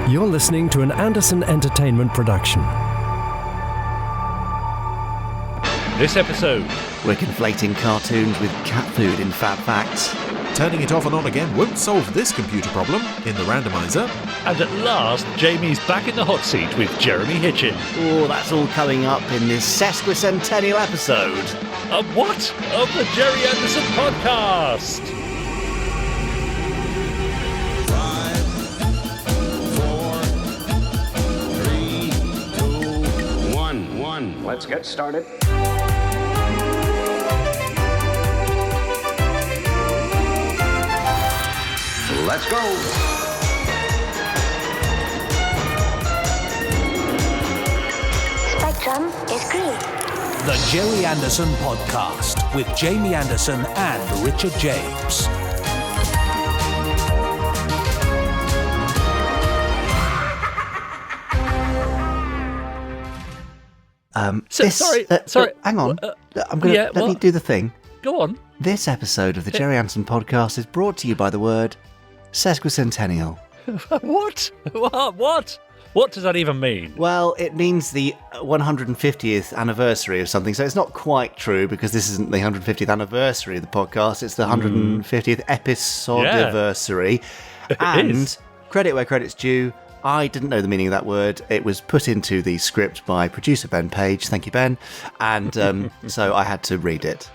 You're listening to an Anderson Entertainment production. This episode, we're conflating cartoons with cat food in FAB Facts. Turning it off and on again won't solve this computer problem in the Randomiser. And at last, Jamie's back in the hot seat with Jeremy Hitchen. Oh, that's all coming up in this Sesquicentennial episode. Of what? Of the Gerry Anderson podcast. 5, 4, 3, 2, 1. Let's get started. Let's go. Spectrum is green. The Gerry Anderson podcast with Jamie Anderson and Richard James. Sorry. Hang on. Let me do the thing. Go on. This episode of the Gerry Anderson podcast is brought to you by the word Sesquicentennial. What? What? What does that even mean? Well, it means the 150th anniversary of something, so it's not quite true because this isn't the 150th anniversary of the podcast, it's the 150th episodiversary. And credit where credit's due, I didn't know the meaning of that word. It was put into the script by producer Ben Page, thank you Ben, and so I had to read it.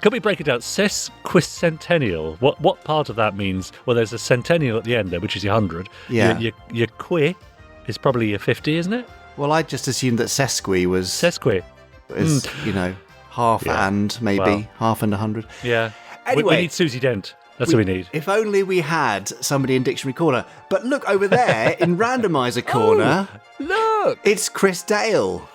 Could we break it down? Sesquicentennial. What part of that means? Well, there's a centennial at the end there, which is your 100. Yeah. Your qui is probably your 50, isn't it? Well, I just assumed that sesqui was... Sesqui. Half and maybe, half and 100. Yeah. Anyway. We need Susie Dent. That's what we need. If only we had somebody in Dictionary Corner. But look, over there, in Randomiser Corner... Look! It's Chris Dale.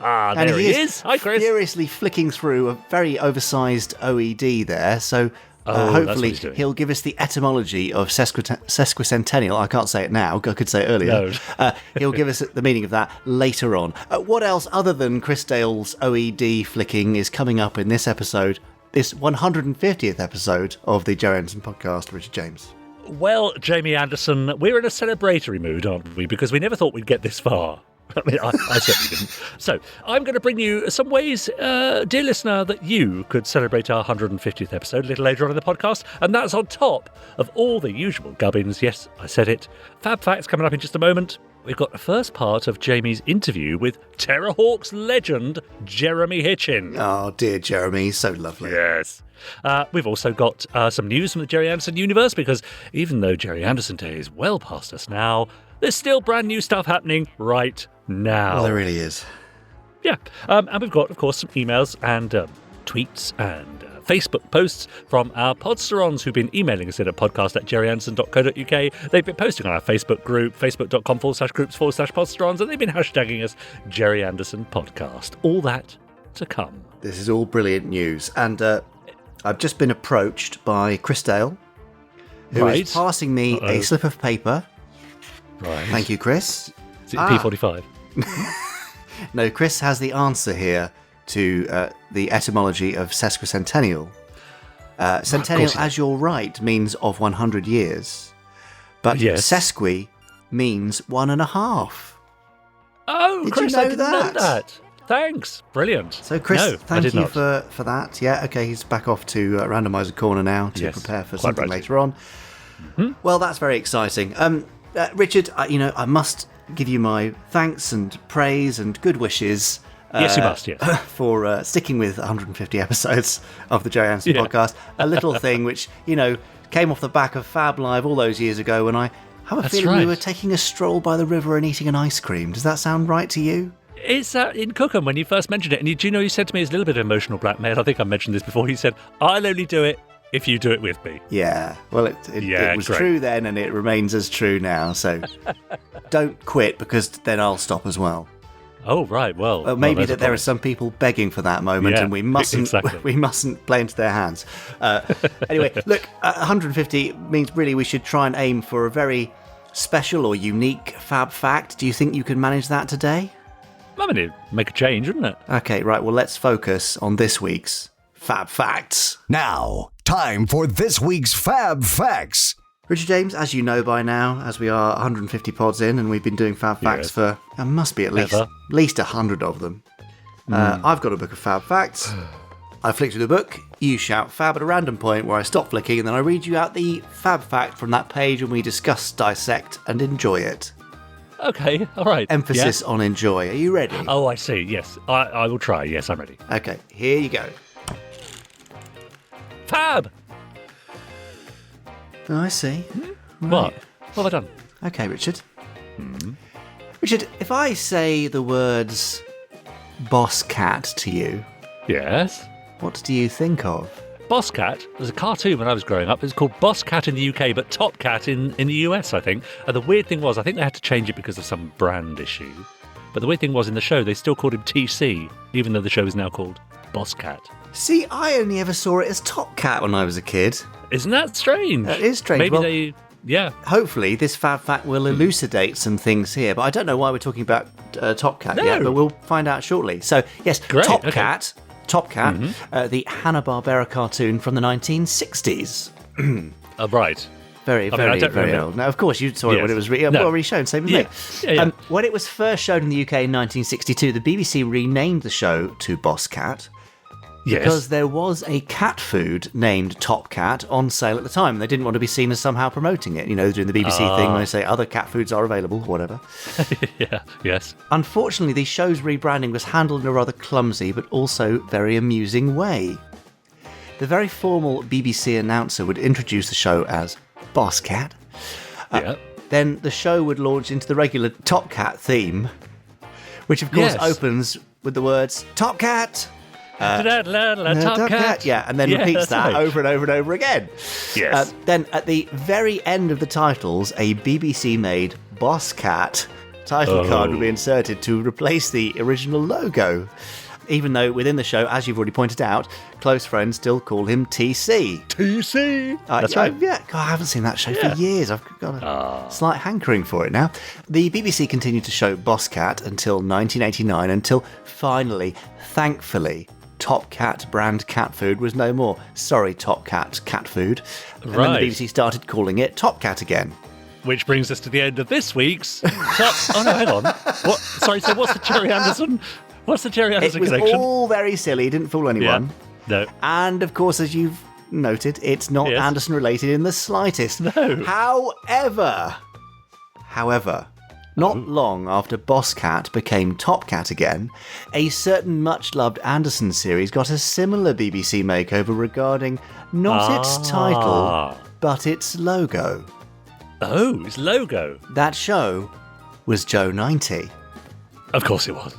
And there he is. Hi, Chris. Furiously flicking through a very oversized OED there, so hopefully he'll give us the etymology of sesquicentennial. I can't say it now, I could say it earlier. No. He'll give us the meaning of that later on. What else, other than Chris Dale's OED flicking, is coming up in this episode, this 150th episode of the Gerry Anderson podcast, Richard James? Well, Jamie Anderson, we're in a celebratory mood, aren't we? Because we never thought we'd get this far. I mean, I certainly didn't. So, I'm going to bring you some ways, dear listener, that you could celebrate our 150th episode a little later on in the podcast, and that's on top of all the usual gubbins. Yes, I said it. Fab Facts coming up in just a moment. We've got the first part of Jamie's interview with Terrahawks legend Jeremy Hitchen. Oh, dear Jeremy, so lovely. Yes. We've also got some news from the Gerry Anderson universe, because even though Gerry Anderson Day is well past us now, there's still brand new stuff happening right now. Well, there really is. Yeah. And we've got, of course, some emails and tweets and Facebook posts from our Podsterons who've been emailing us in at podcast@gerryanderson.co.uk. They've been posting on our Facebook group, facebook.com/groups/Podsterons, and they've been hashtagging us Gerry Anderson Podcast. All that to come. This is all brilliant news. And I've just been approached by Chris Dale, who is passing me a slip of paper. Right. Thank you, Chris. Is it P45? No, Chris has the answer here to the etymology of sesquicentennial. Centennial, as you're right, means of 100 years. But sesqui means 1.5. Oh, Did Chris, you know I didn't know that. Thanks. Brilliant. So, Chris, thank you not. for that. Yeah, okay, he's back off to Randomiser Corner now to prepare for something later on. Mm-hmm. Well, that's very exciting. Richard, I must give you my thanks and praise and good wishes. Yes, you must, yes. For sticking with 150 episodes of the Gerry Anderson podcast. A little thing which, came off the back of Fab Live all those years ago, and I have a feeling we were taking a stroll by the river and eating an ice cream. Does that sound right to you? It's in Cookham when you first mentioned it, and you said to me it's a little bit of emotional blackmail. I think I mentioned this before. He said, I'll only do it if you do it with me. Yeah, well, it was true then, and it remains as true now, so don't quit, because then I'll stop as well. Oh, right, well maybe that there are some people begging for that moment, and we mustn't play into their hands. Anyway, look, 150 means really we should try and aim for a very special or unique Fab Fact. Do you think you can manage that today? I mean, it'd make a change, wouldn't it? Okay, right, well, let's focus on this week's Fab Facts. Now, time for this week's Fab Facts. Richard James, as you know by now, as we are 150 pods in and we've been doing Fab Facts for, must be at least 100 of them. I've got a book of Fab Facts. I flick through the book, you shout Fab at a random point where I stop flicking, and then I read you out the Fab Fact from that page and we discuss, dissect and enjoy it. Okay, all right. Emphasis on enjoy. Are you ready? Oh, I see, yes. I will try. Yes, I'm ready. Okay, here you go. Fab! Oh, I see. What? What have I done? Okay, Richard. Richard, if I say the words Boss Cat to you, Yes? what do you think of? Boss Cat was a cartoon when I was growing up. It was called Boss Cat in the UK, but Top Cat in the US, I think. And the weird thing was, I think they had to change it because of some brand issue. But the weird thing was, in the show, they still called him TC, even though the show is now called Boss Cat. See, I only ever saw it as Top Cat when I was a kid. Isn't that strange? That is strange. Maybe Well, they... Yeah. hopefully, this Fab Fact will elucidate some things here, but I don't know why we're talking about Top Cat yet, but we'll find out shortly. So, yes, Great, Top okay. Cat, the Hanna-Barbera cartoon from the 1960s. Right. Very, I very, don't very remember. old. Now, of course, you saw it when it was already shown, same with me. Yeah. When it was first shown in the UK in 1962, the BBC renamed the show to Boss Cat. Yes. Because there was a cat food named Top Cat on sale at the time. They didn't want to be seen as somehow promoting it. You know, doing the BBC thing when they say other cat foods are available, whatever. Yeah, yes. Unfortunately, the show's rebranding was handled in a rather clumsy but also very amusing way. The very formal BBC announcer would introduce the show as Boss Cat. Then the show would launch into the regular Top Cat theme, which of course opens with the words Top Cat. Top Cat. Yeah, and then repeats that over and over and over again. Yes. Then at the very end of the titles, a BBC-made Boss Cat title card would be inserted to replace the original logo. Even though within the show, as you've already pointed out, close friends still call him TC. TC. That's right. Yeah, God, I haven't seen that show for years. I've got a slight hankering for it now. The BBC continued to show Boss Cat until 1989, until finally, thankfully, Top Cat brand cat food was no more. Sorry, Top Cat cat food. And then the BBC started calling it Top Cat again. Which brings us to the end of this week's Top... Oh, no, hang on. What? Sorry, so what's the Gerry Anderson... What's the Gerry Anderson connection? It was all very silly, didn't fool anyone. Yeah. No. And, of course, as you've noted, it's not Anderson related in the slightest. No. However, not long after Boss Cat became Top Cat again, a certain much-loved Anderson series got a similar BBC makeover regarding not its title, but its logo. Oh, its logo. That show was Joe 90. Of course it was.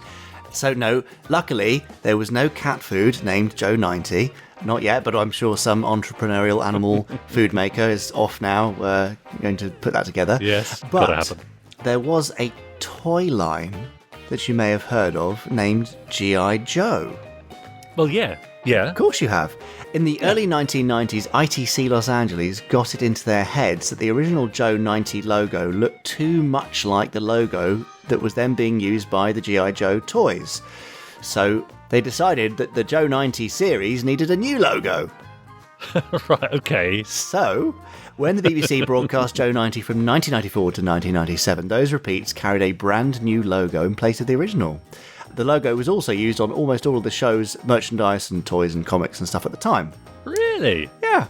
So no, luckily, there was no cat food named Joe 90. Not yet, but I'm sure some entrepreneurial animal food maker is off now, going to put that together. Yes, but gotta happen. There was a toy line that you may have heard of named G.I. Joe. Well, yeah. Yeah. Of course you have. In the early 1990s, ITC Los Angeles got it into their heads that the original Joe 90 logo looked too much like the logo that was then being used by the G.I. Joe toys. So they decided that the Joe 90 series needed a new logo. Right, okay. So, when the BBC broadcast Joe 90 from 1994 to 1997, those repeats carried a brand new logo in place of the original. The logo was also used on almost all of the show's merchandise and toys and comics and stuff at the time. Really? Yeah.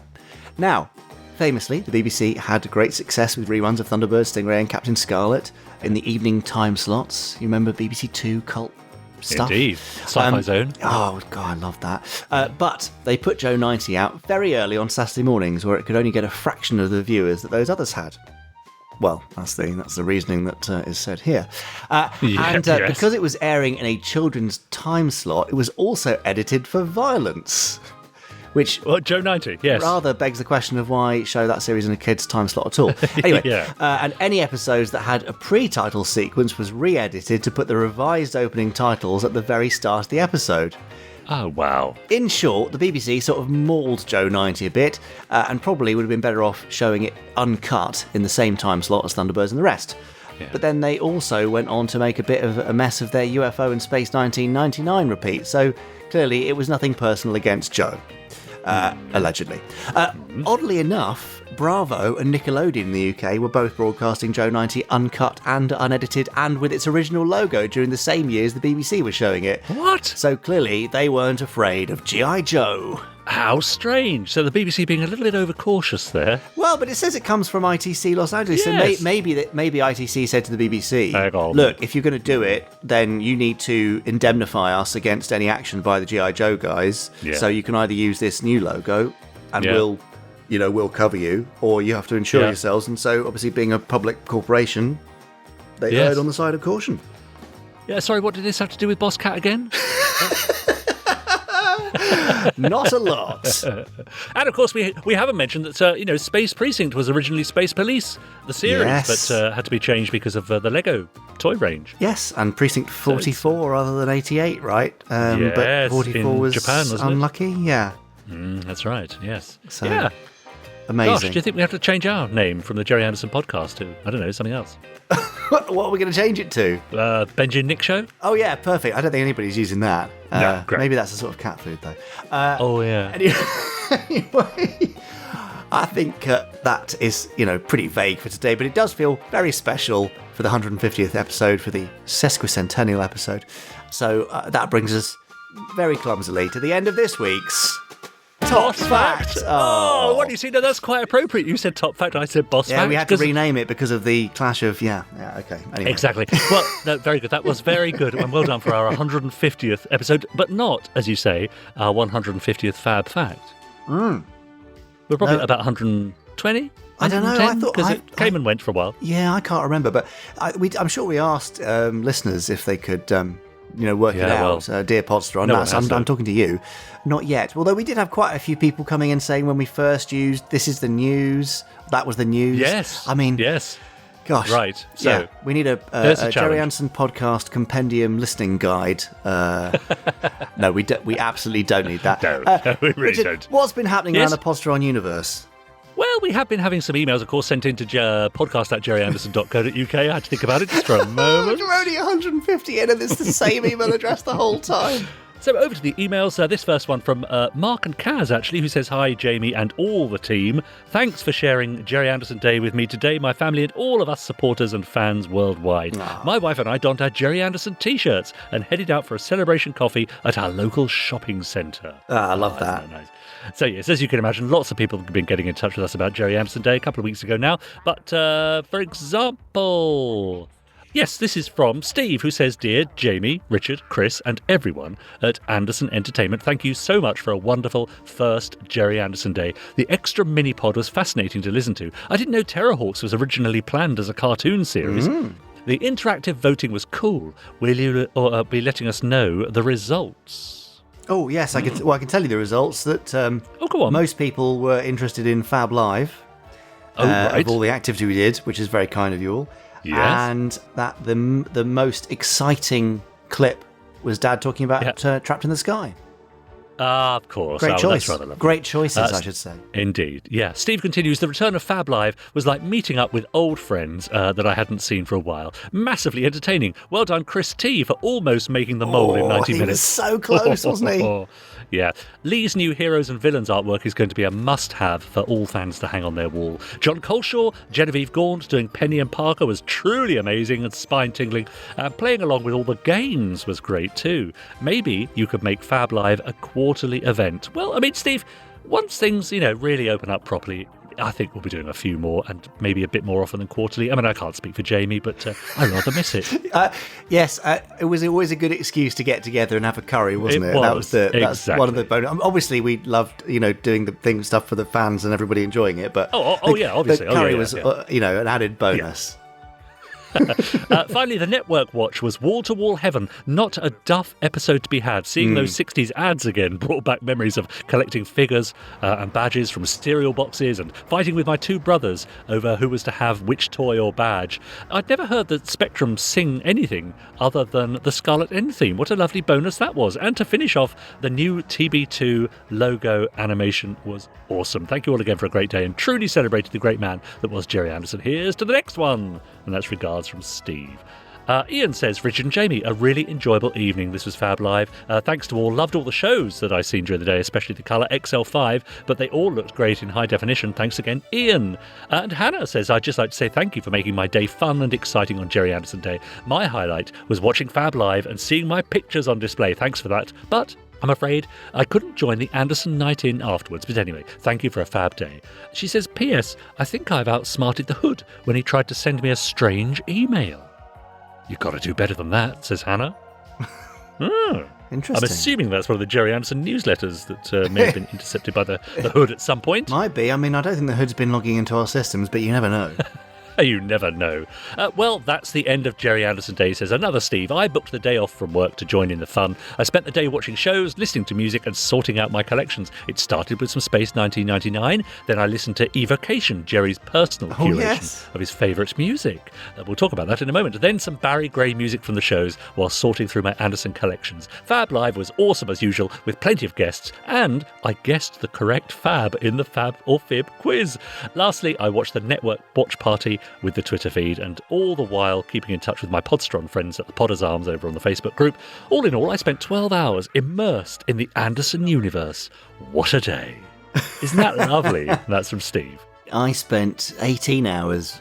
Now, famously, the BBC had great success with reruns of Thunderbird, Stingray and Captain Scarlet in the evening time slots. You remember BBC Two cult stuff? Indeed. Sci-Fi Zone. Oh, God, I love that. But they put Joe 90 out very early on Saturday mornings where it could only get a fraction of the viewers that those others had. Well, that's the reasoning that is said here. Because it was airing in a children's time slot, it was also edited for violence. Which Joe 90, yes. rather begs the question of why show that series in a kid's time slot at all. Anyway, and any episodes that had a pre-title sequence was re-edited to put the revised opening titles at the very start of the episode. Oh, wow. In short, the BBC sort of mauled Joe 90 a bit, and probably would have been better off showing it uncut in the same time slot as Thunderbirds and the rest. Yeah. But then they also went on to make a bit of a mess of their UFO and Space 1999 repeat, so clearly it was nothing personal against Joe. allegedly. Oddly enough, Bravo and Nickelodeon in the UK were both broadcasting Joe 90 uncut and unedited and with its original logo during the same years the BBC was showing it. What? So clearly they weren't afraid of G.I. Joe. How strange. So the BBC being a little bit overcautious there. Well, but it says it comes from ITC Los Angeles, Yes. so maybe ITC said to the BBC, Hang on. look, if you're going to do it, then you need to indemnify us against any action by the G.I. Joe guys, so you can either use this new logo and we'll cover you, or you have to insure yourselves. And so, obviously, being a public corporation, they erred on the side of caution. Yeah, sorry, what did this have to do with Boss Cat again? Not a lot. And of course, we haven't mentioned that Space Precinct was originally Space Police, the series, but had to be changed because of the Lego toy range. Yes, and Precinct 44 rather than 88, right? Yes, but 44 in was Japan, wasn't it? unlucky. Yeah, that's right. Yes. So, yeah. amazing. Gosh, do you think we have to change our name from the Gerry Anderson podcast to, I don't know, something else? What are we going to change it to? Benji and Nick Show? Oh yeah, perfect. I don't think anybody's using that. No, great. Maybe that's a sort of cat food though. Oh yeah. Anyway, I think that is pretty vague for today, but it does feel very special for the 150th episode, for the Sesquicentennial episode. So that brings us very clumsily to the end of this week's Top Fact. Oh, what do you see? No, that's quite appropriate. You said Top Fact, I said Boss Fact. Yeah, we had to rename it because of the clash of okay. Anyway. Exactly. Well, no, very good. That was very good, and well done for our 150th episode, but not, as you say, our 150th Fab Fact. We're probably at about 120. I don't know. I thought because it came and went for a while. Yeah, I can't remember, but I'm sure we asked listeners if they could. Work it out. Dear Podsteron, I'm talking to you. Not yet. Although we did have quite a few people coming in saying when we first used "This is the news," that was the news. Yes. I mean, yes. Gosh. Right. So yeah, we need a Gerry Anderson podcast compendium listening guide. No, we absolutely don't need that. No, we really Richard, don't. What's been happening Yes? around the Podsteron universe? Well, we have been having some emails, of course, sent into podcast@gerryanderson.co.uk. I had to think about it just for a moment. We're only 150 in and it's the same email address the whole time. So over to the emails. This first one from Mark and Kaz, actually, who says, "Hi, Jamie and all the team. Thanks for sharing Gerry Anderson Day with me today, my family and all of us supporters and fans worldwide. Aww. My wife and I donned our Gerry Anderson T-shirts and headed out for a celebration coffee at our local shopping centre." I love that. Very nice. So yes, as you can imagine, lots of people have been getting in touch with us about Gerry Anderson Day a couple of weeks ago now. But for example... Yes, this is from Steve, who says, "Dear Jamie, Richard, Chris, and everyone at Anderson Entertainment, thank you so much for a wonderful first Gerry Anderson Day. The extra mini-pod was fascinating to listen to. I didn't know Terrahawks was originally planned as a cartoon series. The interactive voting was cool. Will you be letting us know the results?" Oh, yes, I can tell you the results that go on. most people were interested in Fab Live. Right. Of all the activity we did, which is very kind of you all. Yes. And that the most exciting clip was Dad talking about Trapped in the Sky. Of course. Great choice. That's rather lovely. Great choices, I should say. Indeed. Yeah. Steve continues, "The return of Fab Live was like meeting up with old friends that I hadn't seen for a while. Massively entertaining. Well done, Chris T, for almost making the mould in 90 he minutes. was so close, wasn't he? Yeah. Lee's new Heroes and Villains artwork is going to be a must-have for all fans to hang on their wall. John Coleshaw, Genevieve Gaunt doing Penny and Parker was truly amazing and spine-tingling. Playing along with all the games was great too. Maybe you could make Fab Live a quarterly event." Well, I mean, Steve, once things, really open up properly, I think we'll be doing a few more and maybe a bit more often than quarterly. I mean, I can't speak for Jamie, but I rather miss it. Yes, it was always a good excuse to get together and have a curry, wasn't it? That's one of the bonus. Obviously, we loved, doing the stuff for the fans and everybody enjoying it. But yeah, obviously, the curry was, an added bonus. Yeah. Finally, the Network Watch was wall-to-wall heaven. Not a duff episode to be had. Seeing those 60s ads again brought back memories of collecting figures and badges from cereal boxes and fighting with my two brothers over who was to have which toy or badge. I'd never heard that Spectrum sing anything other than the Scarlet End theme. What a lovely bonus that was. And to finish off, the new TB2 logo animation was awesome. Thank you all again for a great day and truly celebrated the great man that was Gerry Anderson. Here's to the next one. And that's regards from Steve. Ian says, Richard and Jamie, a really enjoyable evening. This was Fab Live. Thanks to all. Loved all the shows that I've seen during the day, especially the Colour XL5, but they all looked great in high definition. Thanks again, Ian. And Hannah says, I'd just like to say thank you for making my day fun and exciting on Gerry Anderson Day. My highlight was watching Fab Live and seeing my pictures on display. Thanks for that. But I'm afraid I couldn't join the Anderson night in afterwards. But anyway, thank you for a fab day. She says, P.S. I think I've outsmarted the Hood when he tried to send me a strange email. You've got to do better than that, says Hannah. Interesting. I'm assuming that's one of the Gerry Anderson newsletters that may have been intercepted by the Hood at some point. Might be. I mean, I don't think the Hood's been logging into our systems, but you never know. You never know. Well, that's the end of Gerry Anderson Day, says another Steve. I booked the day off from work to join in the fun. I spent the day watching shows, listening to music and sorting out my collections. It started with some Space 1999. Then I listened to Evocation, Gerry's personal curation of his favourite music. We'll talk about that in a moment. Then some Barry Gray music from the shows while sorting through my Anderson collections. Fab Live was awesome as usual, with plenty of guests, and I guessed the correct Fab in the Fab or Fib quiz. Lastly, I watched the network watch party with the Twitter feed, and all the while keeping in touch with my Podsteron friends at the Podders Arms over on the Facebook group. All in all, I spent 12 hours immersed in the Anderson universe. What a day. Isn't that lovely? That's from Steve. I spent 18 hours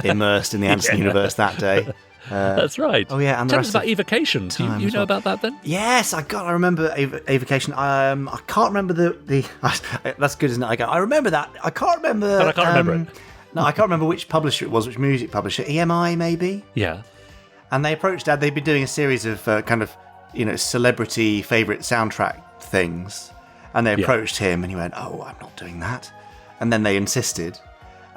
immersed in the Anderson universe that day. That's right. Oh, yeah. And tell us about Evocation. Do you know about that then? Yes, I remember Evocation. I can't remember the that's good, isn't it? I remember that. I can't remember. But I can't remember it. No, I can't remember which publisher it was, which music publisher. EMI, maybe? Yeah. And they approached Dad. They'd been doing a series of celebrity favourite soundtrack things. And they approached him and he went, oh, I'm not doing that. And then they insisted.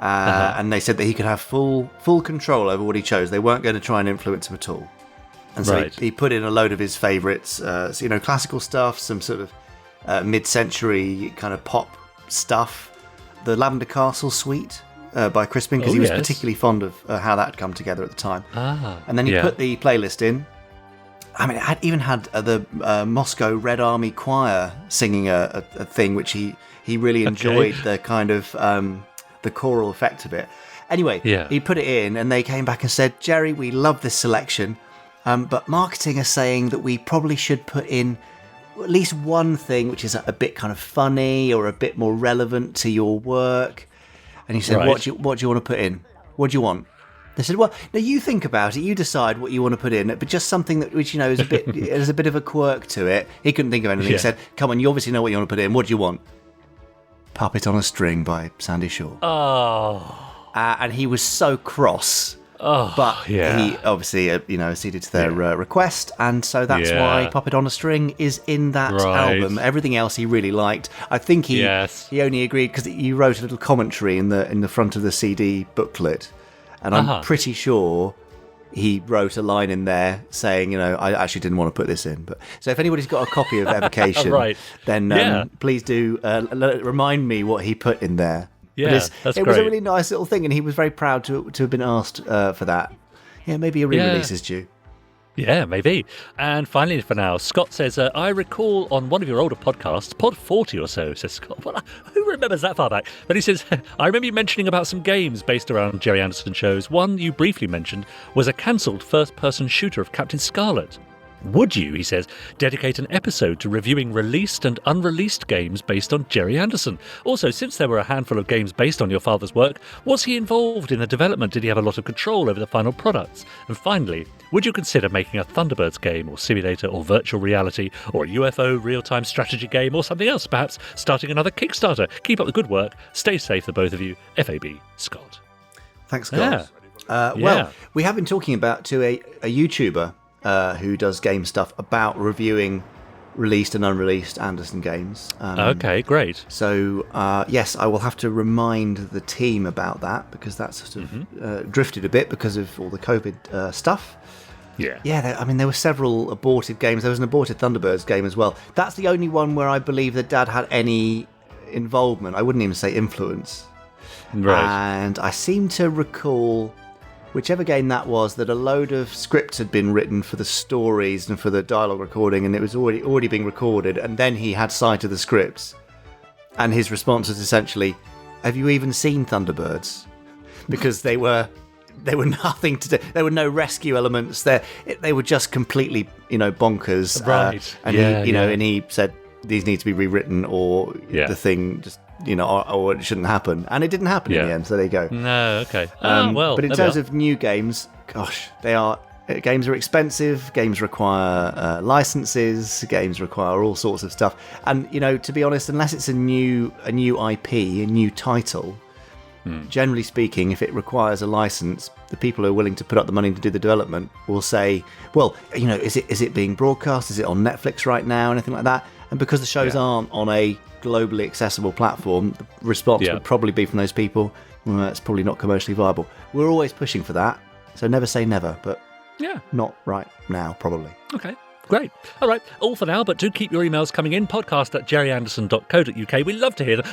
And they said that he could have full control over what he chose. They weren't going to try and influence him at all. And so he put in a load of his favourites, classical stuff, some sort of mid-century kind of pop stuff. The Lavender Castle Suite by Crispin, because he was particularly fond of how that had come together at the time. And then he put the playlist in. I mean, it even had the Moscow Red Army Choir singing a thing, which he really enjoyed, the kind of the choral effect of it. Anyway, he put it in and they came back and said, Gerry, we love this selection, but marketing is saying that we probably should put in at least one thing which is a bit kind of funny or a bit more relevant to your work. And he said, what do you want to put in? What do you want? They said, well, now you think about it, you decide what you want to put in, but just something that which is a bit there's a bit of a quirk to it. He couldn't think of anything. He said, come on, you obviously know what you want to put in. What do you want? Puppet on a String by Sandy Shaw. Oh. And he was so cross. Oh, but he obviously, acceded to their request, and so that's why Puppet on a String is in that album. Everything else he really liked. I think he only agreed because you wrote a little commentary in the front of the CD booklet, and I'm pretty sure he wrote a line in there saying, I actually didn't want to put this in. But so if anybody's got a copy of Evocation, then please do remind me what he put in there. Yeah, that's great. It was a really nice little thing, and he was very proud to have been asked for that. Yeah, maybe a re-release is due. Yeah, maybe. And finally for now, Scott says, I recall on one of your older podcasts, Pod 40 or so, says Scott. Well, who remembers that far back? But he says, I remember you mentioning about some games based around Gerry Anderson shows. One you briefly mentioned was a cancelled first-person shooter of Captain Scarlet. Would you, he says, dedicate an episode to reviewing released and unreleased games based on Gerry Anderson? Also, since there were a handful of games based on your father's work, was he involved in the development? Did he have a lot of control over the final products? And finally, would you consider making a Thunderbirds game or simulator or virtual reality or a UFO real-time strategy game or something else, perhaps starting another Kickstarter? Keep up the good work. Stay safe, the both of you. FAB, Scott. Thanks, Scott. Well, we have been talking about to a YouTuber who does game stuff about reviewing released and unreleased Anderson games. Okay, great. So, yes, I will have to remind the team about that because that's sort of drifted a bit because of all the COVID stuff. Yeah. Yeah, there were several aborted games. There was an aborted Thunderbirds game as well. That's the only one where I believe that Dad had any involvement. I wouldn't even say influence. Right. And I seem to recall, whichever game that was, that a load of scripts had been written for the stories and for the dialogue recording, and it was already being recorded, and then he had sight of the scripts. And his response was essentially, have you even seen Thunderbirds? Because they were They were nothing to do. There were no rescue elements. They were just completely, bonkers. Right. And he said these need to be rewritten, or the thing just, or it shouldn't happen. And it didn't happen in the end. So there you go. No, okay. But in terms of new games, gosh, games are expensive. Games require licenses. Games require all sorts of stuff. And to be honest, unless it's a new IP, a new title. Generally speaking, if it requires a license, the people who are willing to put up the money to do the development will say, well, is it being broadcast? Is it on Netflix right now? Anything like that? And because the shows aren't on a globally accessible platform, the response would probably be from those people, well, it's probably not commercially viable. We're always pushing for that, so never say never, but not right now, probably. Okay. Great. All right. All for now, but do keep your emails coming in, podcast@gerryanderson.co.uk. We love to hear them.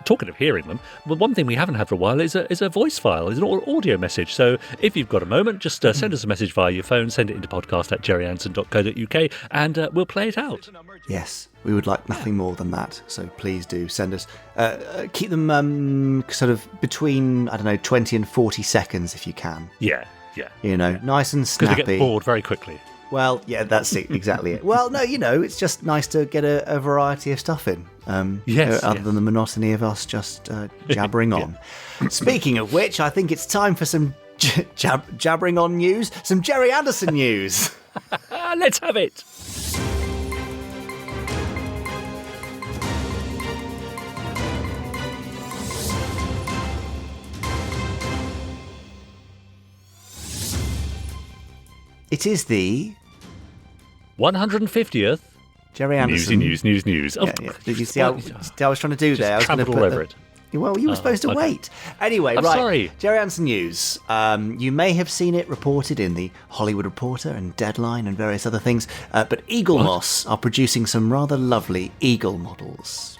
Talking of hearing them, well, one thing we haven't had for a while is a voice file, is an audio message. So if you've got a moment, just send us a message via your phone, send it into podcast@gerryanderson.co.uk, and we'll play it out. Yes, we would like nothing more than that. So please do send us. Keep them sort of between, 20 and 40 seconds if you can. Yeah. Nice and snappy. Because we get bored very quickly. Well, yeah, that's it, exactly it. Well, no, it's just nice to get a variety of stuff in. Other than the monotony of us just jabbering on. Speaking of which, I think it's time for some jabbering on news, some Gerry Anderson news. Let's have it. It is the 150th Gerry Anderson news. Did you see how I was trying to do there? I was going to put over it. Well, you were supposed to wait. Anyway, I'm right. Sorry. Gerry Anderson news. You may have seen it reported in the Hollywood Reporter and Deadline and various other things. But Eagle Moss are producing some rather lovely eagle models.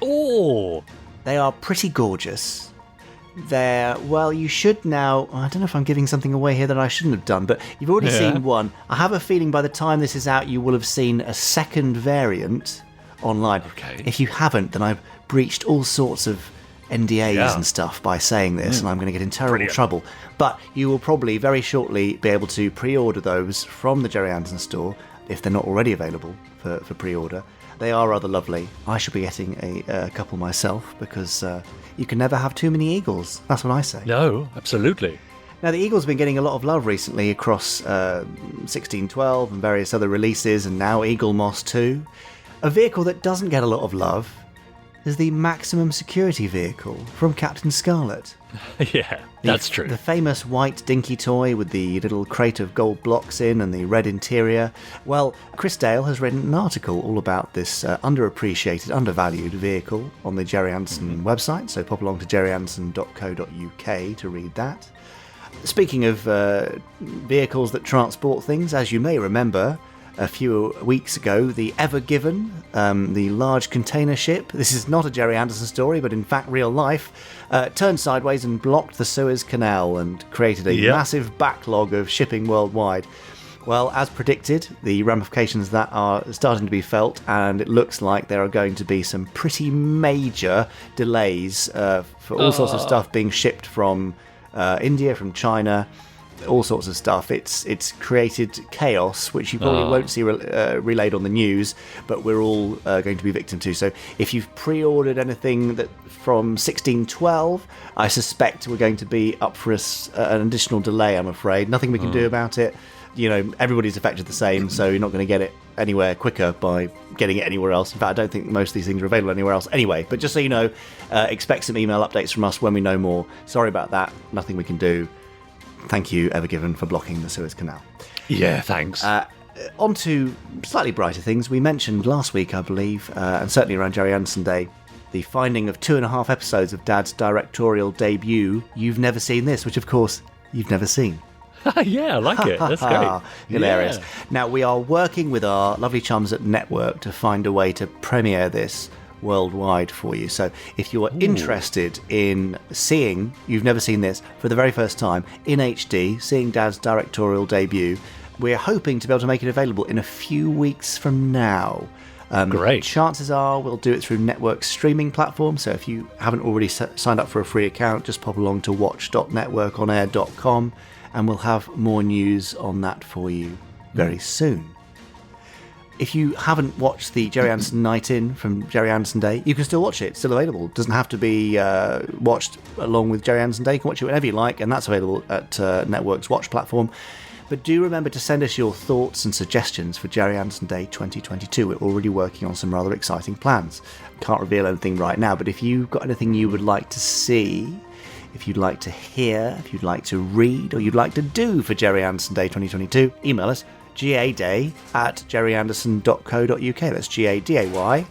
Oh, they are pretty gorgeous. You should now. I don't know if I'm giving something away here that I shouldn't have done, but you've already seen one. I have a feeling by the time this is out, you will have seen a second variant online. Okay. If you haven't, then I've breached all sorts of NDAs and stuff by saying this, and I'm going to get in terrible trouble. But you will probably very shortly be able to pre-order those from the Gerry Anderson store, if they're not already available for pre-order. They are rather lovely. I should be getting a couple myself, because you can never have too many eagles. That's what I say. No, absolutely. Now, the Eagle's been getting a lot of love recently across 1612 and various other releases, and now Eagle Moss 2. A vehicle that doesn't get a lot of love is the maximum security vehicle from Captain Scarlet. Yeah, that's true. The famous white dinky toy with the little crate of gold blocks in and the red interior. Well, Chris Dale has written an article all about this underappreciated, undervalued vehicle on the Gerry Anderson website, so pop along to gerryanderson.co.uk to read that. Speaking of vehicles that transport things, as you may remember, a few weeks ago, the Ever Given, the large container ship, this is not a Gerry Anderson story, but in fact real life, turned sideways and blocked the Suez Canal and created a massive backlog of shipping worldwide. Well, as predicted, the ramifications of that are starting to be felt, and it looks like there are going to be some pretty major delays for all sorts of stuff being shipped from India, from China, all sorts of stuff. It's created chaos, which you probably won't see relayed on the news, but we're all going to be victim to. So if you've pre-ordered anything that from 1612, I suspect we're going to be up for an additional delay, I'm afraid. Nothing we can do about it. Everybody's affected the same, so you're not going to get it anywhere quicker by getting it anywhere else. In fact, I don't think most of these things are available anywhere else anyway. But just so you know, expect some email updates from us when we know more. Sorry about that. Nothing we can do. Thank you, Ever Given, for blocking the Suez Canal. Yeah, thanks. On to slightly brighter things. We mentioned last week, I believe, and certainly around Gerry Anderson Day, the finding of 2.5 episodes of Dad's directorial debut, You've Never Seen This, which, of course, you've never seen. Yeah, I like it. That's great. Hilarious. Yeah. Now, we are working with our lovely chums at Network to find a way to premiere this worldwide for you. So if you are interested in seeing You've Never Seen This for the very first time in HD, seeing Dad's directorial debut, we're hoping to be able to make it available in a few weeks from now. Great. Chances are we'll do it through network streaming platforms. So if you haven't already signed up for a free account, just pop along to watch.networkonair.com and we'll have more news on that for you very soon. If you haven't watched the Gerry Anderson Night In from Gerry Anderson Day, you can still watch it. It's still available. It doesn't have to be watched along with Gerry Anderson Day. You can watch it whenever you like, and that's available at Network's Watch platform. But do remember to send us your thoughts and suggestions for Gerry Anderson Day 2022. We're already working on some rather exciting plans. Can't reveal anything right now, but if you've got anything you would like to see, if you'd like to hear, if you'd like to read, or you'd like to do for Gerry Anderson Day 2022, email us gaday@gerryanderson.co.uk. That's GADAY.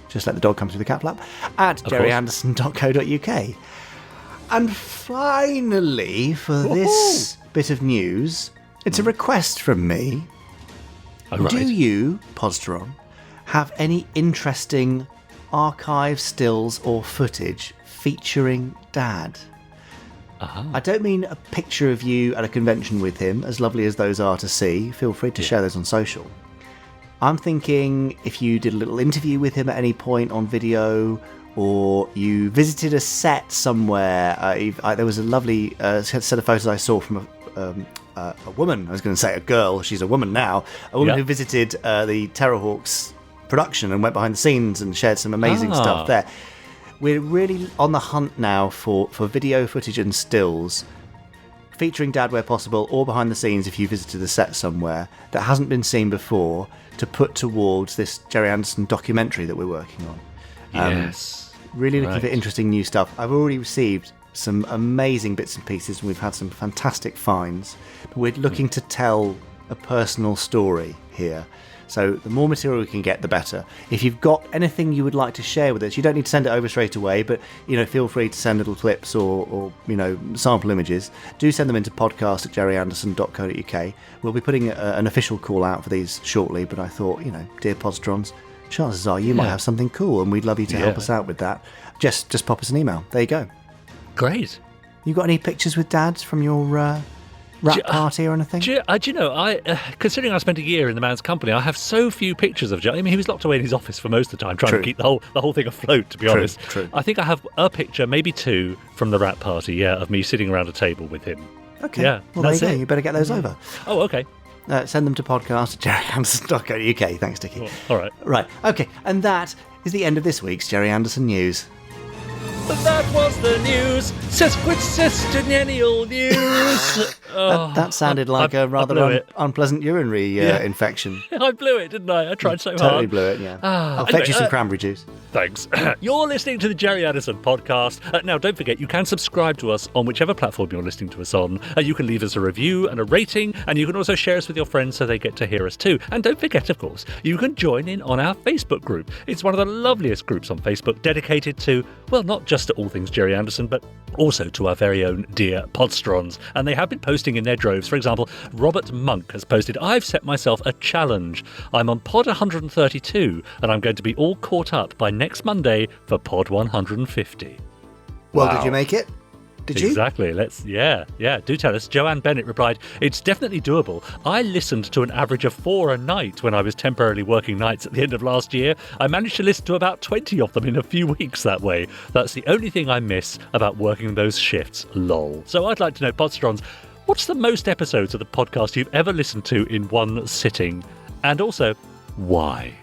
Just let the dog come through the cat flap. At gerryanderson.co.uk. And finally, for this bit of news, it's a request from me. Right. Do you, Podsteron, have any interesting archive stills or footage featuring Dad? I don't mean a picture of you at a convention with him, as lovely as those are to see. Feel free to share those on social. I'm thinking if you did a little interview with him at any point on video, or you visited a set somewhere. There was a lovely set of photos I saw from a woman. I was going to say a girl. She's a woman now. A woman who visited the Terrahawks production and went behind the scenes and shared some amazing stuff there. We're really on the hunt now for video footage and stills featuring Dad where possible, or behind the scenes if you visited the set somewhere that hasn't been seen before, to put towards this Gerry Anderson documentary that we're working on. Yes. Really looking for interesting new stuff. I've already received some amazing bits and pieces, and we've had some fantastic finds. But we're looking to tell a personal story here. So the more material we can get, the better. If you've got anything you would like to share with us, you don't need to send it over straight away, but feel free to send little clips or sample images. Do send them into podcast@gerryanderson.co.uk. We'll be putting an official call out for these shortly, but I thought, dear Podsterons, chances are you might have something cool, and we'd love you to help us out with that. Just pop us an email. There you go. Great. You got any pictures with Dad from your rap party or anything? Considering I spent a year in the man's company, I have so few pictures of Joe. I mean, he was locked away in his office for most of the time, trying to keep the whole thing afloat, to be honest. True. I think I have a picture, maybe two, from the rap party, of me sitting around a table with him. Okay. Yeah, well, there you go. You better get those over. Oh, okay. Send them to podcast@gerryanderson.co.uk. Thanks, Dickie. All right. Right. Okay. And that is the end of this week's Gerry Anderson news. That was the news. Sesquicentennial news. That sounded like a rather unpleasant urinary infection. I blew it, didn't I? I tried so hard. Totally blew it, yeah. I'll fetch you some cranberry juice. Thanks. You're listening to the Gerry Anderson podcast. Now, don't forget, you can subscribe to us on whichever platform you're listening to us on. You can leave us a review and a rating, and you can also share us with your friends so they get to hear us too. And don't forget, of course, you can join in on our Facebook group. It's one of the loveliest groups on Facebook, dedicated to, well, not just to all things Gerry Anderson, but also to our very own dear Podsterons. And they have been posting in their droves. For example, Robert Monk has posted, I've set myself a challenge. I'm on pod 132, and I'm going to be all caught up by next Monday for pod 150. Well, Wow. did you make it? Did you? Exactly. Do tell us. Joanne Bennett replied, it's definitely doable. I listened to an average of 4 a night when I was temporarily working nights at the end of last year. I managed to listen to about 20 of them in a few weeks that way. That's the only thing I miss about working those shifts, lol. So I'd like to know, Podsterons, what's the most episodes of the podcast you've ever listened to in one sitting? And also, why?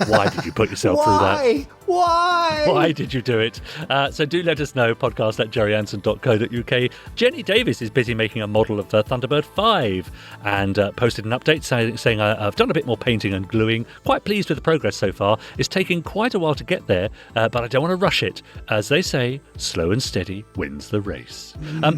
Why did you put yourself through that? Why did you do it? So do let us know, podcast@gerryanderson.co.uk. Jenny Davis is busy making a model of Thunderbird 5 and posted an update saying I've done a bit more painting and gluing. Quite pleased with the progress so far. It's taking quite a while to get there, but I don't want to rush it. As they say, slow and steady wins the race.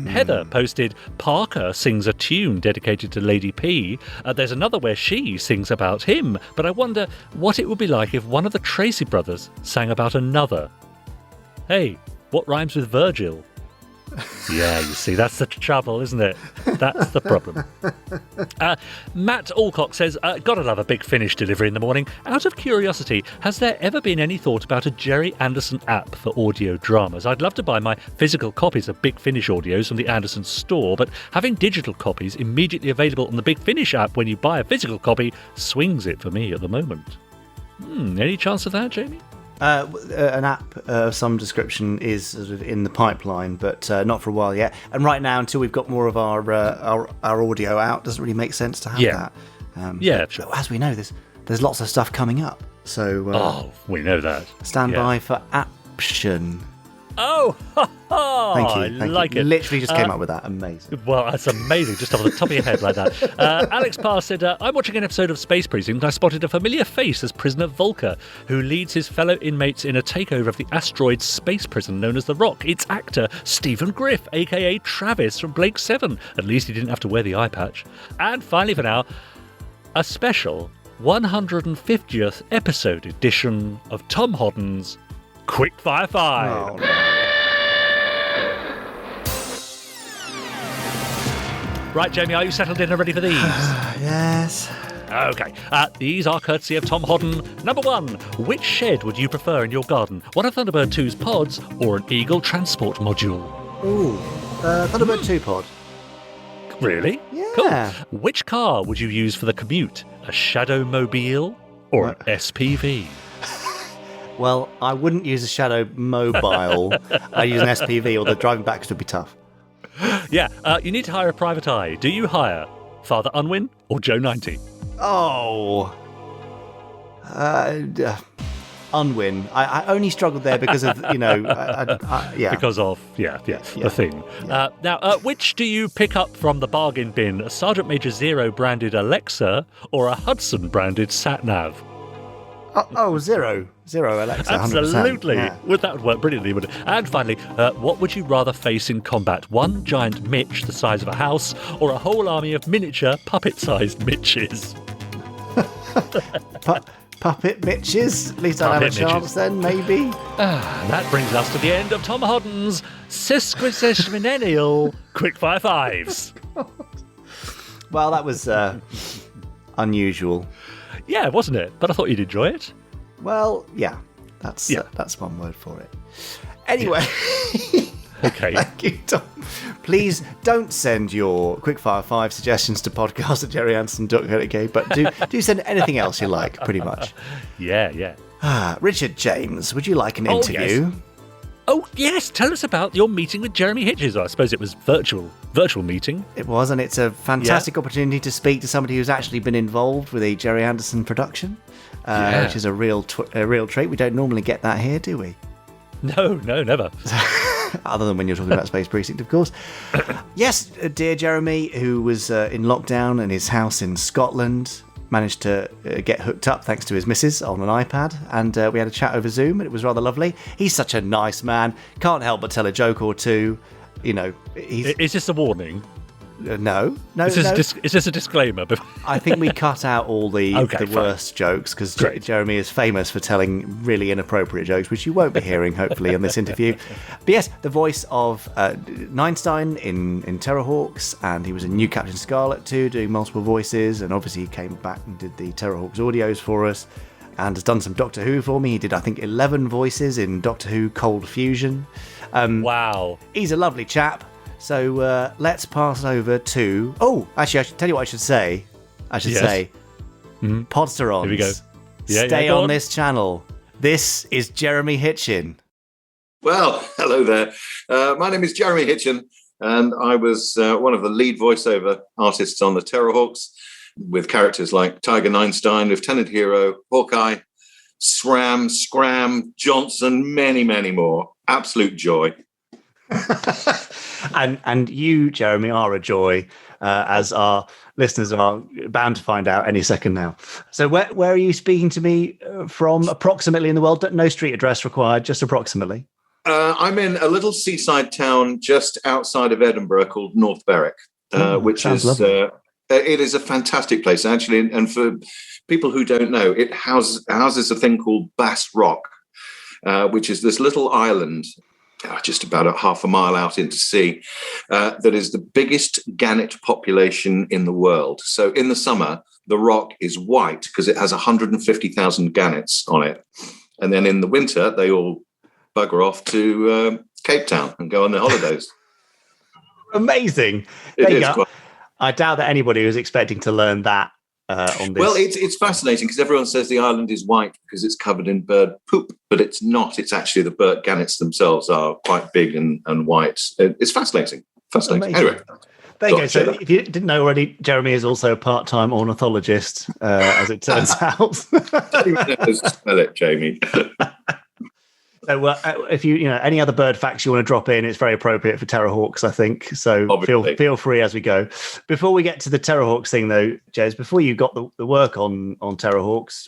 Heather posted, Parker sings a tune dedicated to Lady P. There's another where she sings about him, but I wonder what it would be like if one of the Tracy brothers sang about another. Hey, what rhymes with Virgil? Yeah, you see, that's the trouble, isn't it? That's the problem. Matt Alcock says, gotta love a Big Finish delivery in the morning. Out of curiosity, has there ever been any thought about a Gerry Anderson app for audio dramas? I'd love to buy my physical copies of Big Finish audios from the Anderson store, but having digital copies immediately available on the Big Finish app when you buy a physical copy swings it for me at the moment. Any chance of that, Jamie? An app of some description is sort of in the pipeline, but not for a while yet. And right now, until we've got more of our audio out, doesn't really make sense to have that. Sure. As we know, there's lots of stuff coming up. So we know that. Stand by for Aption. Oh, Thank you. I like it. Literally just came up with that. Amazing. Well, that's amazing, just off the top of your head like that. Alex Parr said, I'm watching an episode of Space Precinct and I spotted a familiar face as prisoner Volker, who leads his fellow inmates in a takeover of the asteroid space prison known as The Rock. It's actor Stephen Griff, a.k.a. Travis from Blake 7. At least he didn't have to wear the eye patch. And finally for now, a special 150th episode edition of Tom Hodden's Quickfire 5. Oh, no. Right, Jamie, are you settled in and ready for these? Yes. Okay. These are courtesy of Tom Hodden. Number 1. Which shed would you prefer in your garden? One of Thunderbird 2's pods or an Eagle transport module? Ooh. Thunderbird 2 pod. Really? Yeah. Cool. Which car would you use for the commute? A Shadow Mobile or an SPV? Well, I wouldn't use a Shadow Mobile. I'd use an SPV, or the driving back would be tough. Yeah, you need to hire a private eye. Do you hire Father Unwin or Joe 90? Oh. Unwin. I only struggled there because of, yeah. Because of, the thing. Yeah. Now, which do you pick up from the bargain bin? A Sergeant Major Zero branded Alexa or a Hudson branded sat-nav? Zero. Zero Alexa, 100%. Absolutely. Yeah. Well, that would work brilliantly, wouldn't it? And finally, what would you rather face in combat? One giant Mitch the size of a house or a whole army of miniature puppet-sized Mitches? Puppet Mitches? At least I'll have a chance then, maybe. That brings us to the end of Tom Hodden's Sesquicentennial Quickfire 5s. Well, that was unusual. Yeah, wasn't it? But I thought you'd enjoy it. Well, yeah, that's one word for it. Anyway, okay. Thank you, Tom. Please don't send your Quickfire 5 suggestions to podcast@jerryanderson.co.uk, but do send anything else you like, pretty much. Yeah. Richard James, would you like an interview? Yes. Oh, yes. Tell us about your meeting with Jeremy Hitchen. I suppose it was virtual meeting. It was, and it's a fantastic opportunity to speak to somebody who's actually been involved with a Gerry Anderson production, which is a real treat. We don't normally get that here, do we? No, never. Other than when you're talking about Space Precinct, of course. Yes, dear Jeremy, who was in lockdown in his house in Scotland, managed to get hooked up thanks to his missus on an iPad, and we had a chat over Zoom, and it was rather lovely. He's such a nice man. Can't help but tell a joke or two. Is this a warning? No. Is this a disclaimer? I think we cut out all the worst jokes, because Jeremy is famous for telling really inappropriate jokes, which you won't be hearing, hopefully, in this interview. But yes, the voice of Ninestein in Terrahawks, and he was in New Captain Scarlet too, doing multiple voices, and obviously he came back and did the Terrahawks audios for us, and has done some Doctor Who for me. He did, I think, 11 voices in Doctor Who Cold Fusion. Wow. He's a lovely chap. So let's pass it over to... Oh, actually, I should tell you what I should say. Say, Podsterons. Here we go. Stay on this channel. This is Jeremy Hitchen. Well, hello there. My name is Jeremy Hitchen, and I was one of the lead voiceover artists on the Terrahawks, with characters like Tiger Ninestein, Lieutenant Hero, Hawkeye, Sram, Scram, Johnson, many, many more. Absolute joy. And you, Jeremy, are a joy, as our listeners are bound to find out any second now. So where are you speaking to me from approximately in the world? No street address required, just approximately. I'm in a little seaside town just outside of Edinburgh called North Berwick, which is it is a fantastic place, actually. And for people who don't know, it houses a thing called Bass Rock, which is this little island just about a half a mile out into sea, that is the biggest gannet population in the world. So in the summer, the rock is white because it has 150,000 gannets on it. And then in the winter, they all bugger off to Cape Town and go on their holidays. Amazing. It is quite... I doubt that anybody was expecting to learn that on this? Well, it's fascinating because everyone says the island is white because it's covered in bird poop, but it's not. It's actually the bird gannets themselves are quite big and white. It's fascinating. Fascinating. Amazing. Anyway. There you go. So if you didn't know already, Jeremy is also a part-time ornithologist, as it turns out. Smell it, Jamie. So if you any other bird facts you want to drop in, it's very appropriate for Terrahawks, I think. So feel free as we go. Before we get to the Terrahawks thing, though, Jez, before you got the work on Terrahawks,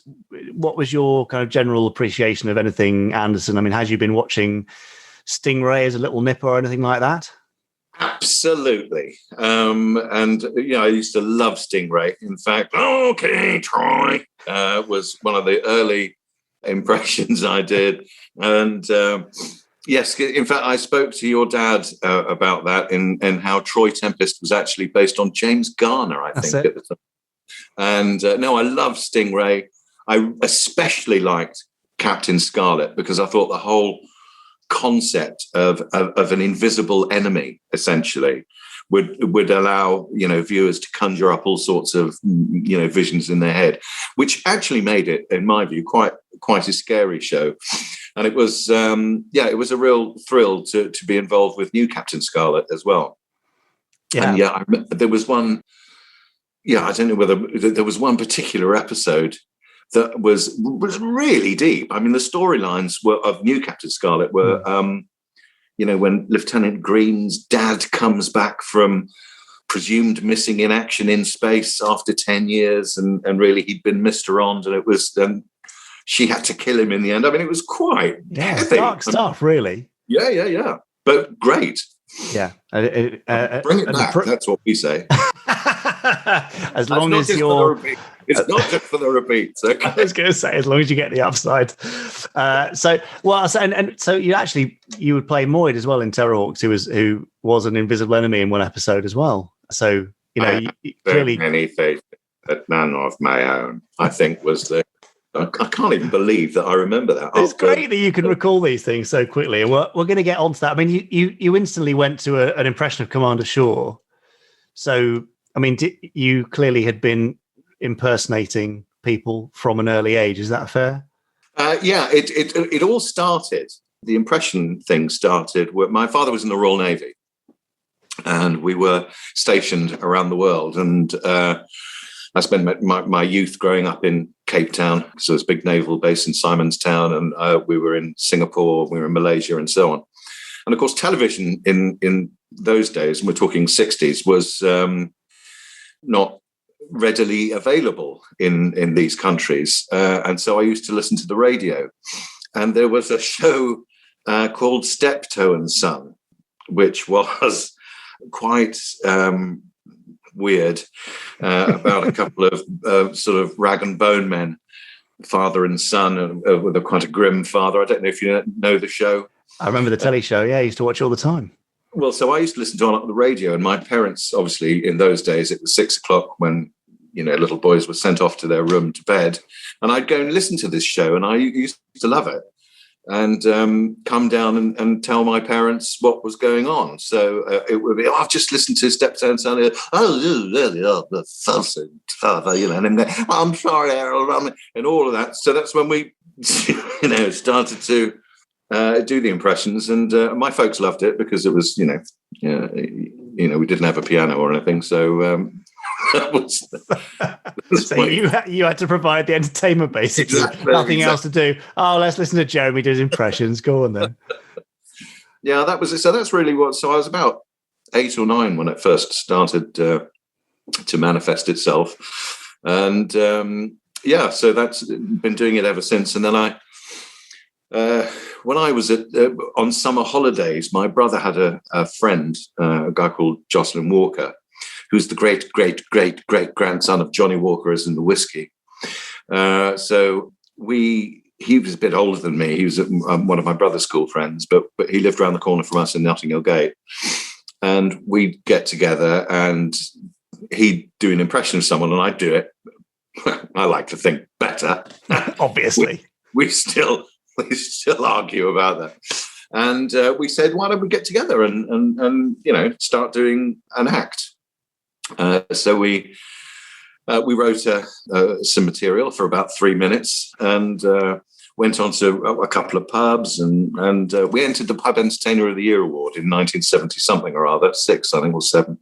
what was your kind of general appreciation of anything Anderson? I mean, has you been watching Stingray as a little nipper or anything like that? Absolutely. And I used to love Stingray. In fact, okay, Troy was one of the early impressions I did. And yes, in fact, I spoke to your dad about that and how Troy Tempest was actually based on James Garner, I think, at the time. And no, I love Stingray. I especially liked Captain Scarlet because I thought the whole concept of an invisible enemy essentially would allow viewers to conjure up all sorts of visions in their head, which actually made it, in my view, quite a scary show. And it was it was a real thrill to be involved with new Captain Scarlet as well. And there was one. I don't know whether there was one particular episode that was really deep. I mean, the storylines of new Captain Scarlet were, when Lieutenant Green's dad comes back from presumed missing in action in space after 10 years, and really he'd been missed around, and it was she had to kill him in the end. I mean, it was quite heavy. Dark stuff, really. Yeah. But great. Yeah. Bring it back. That's what we say. As long as you're... It's not just for the repeats. Okay? I was going to say, as long as you get the upside. So you would play Moyd as well in Terrahawks, who was an invisible enemy in one episode as well. So you clearly many faces, but none of my own. I think was the. I can't even believe that I remember that. It's great that you can recall these things so quickly, and we're going to get onto that. I mean, you instantly went to an impression of Commander Shaw. So I mean, you clearly had been impersonating people from an early age. Is that fair? It all started. The impression thing started where my father was in the Royal Navy, and we were stationed around the world. And I spent my youth growing up in Cape Town, so it's a big naval base in Simon's Town, and we were in Singapore, we were in Malaysia, and so on. And of course, television in those days, and we're talking 60s, was not readily available in these countries. And so I used to listen to the radio. And there was a show called Steptoe and Son, which was quite weird, about a couple of sort of rag and bone men, father and son, with quite a grim father. I don't know if you know the show. I remember the telly show. Yeah, I used to watch all the time. Well, so I used to listen to it on the radio, and my parents, obviously, in those days, it was 6 o'clock when, little boys were sent off to their room to bed, and I'd go and listen to this show, and I used to love it, and come down and tell my parents what was going on. So it would be, I've just listened to Steptoe and Son. The fussing father, and then go, I'm sorry, Harold, and all of that. So that's when we, started to do the impressions, and my folks loved it because it was, we didn't have a piano or anything, so that was. So you had to provide the entertainment, basically. Nothing else to do. Oh, let's listen to Jeremy do his impressions. Go on then. Yeah, that was it. So that's really what. So I was about 8 or 9 when it first started to manifest itself, and so that's been doing it ever since. And then when I was on summer holidays, my brother had a friend, a guy called Jocelyn Walker, who's the great, great, great, great grandson of Johnny Walker as in the whiskey. So he was a bit older than me. He was one of my brother's school friends, but he lived around the corner from us in Notting Hill Gate. And we'd get together and he'd do an impression of someone and I'd do it. I like to think better. Obviously. We still argue about that. And we said, why don't we get together and start doing an act? So we We wrote some material for about 3 minutes and went on to a couple of pubs, and we entered the Pub Entertainer of the Year award in 1970 something or other, 6 I think or 7.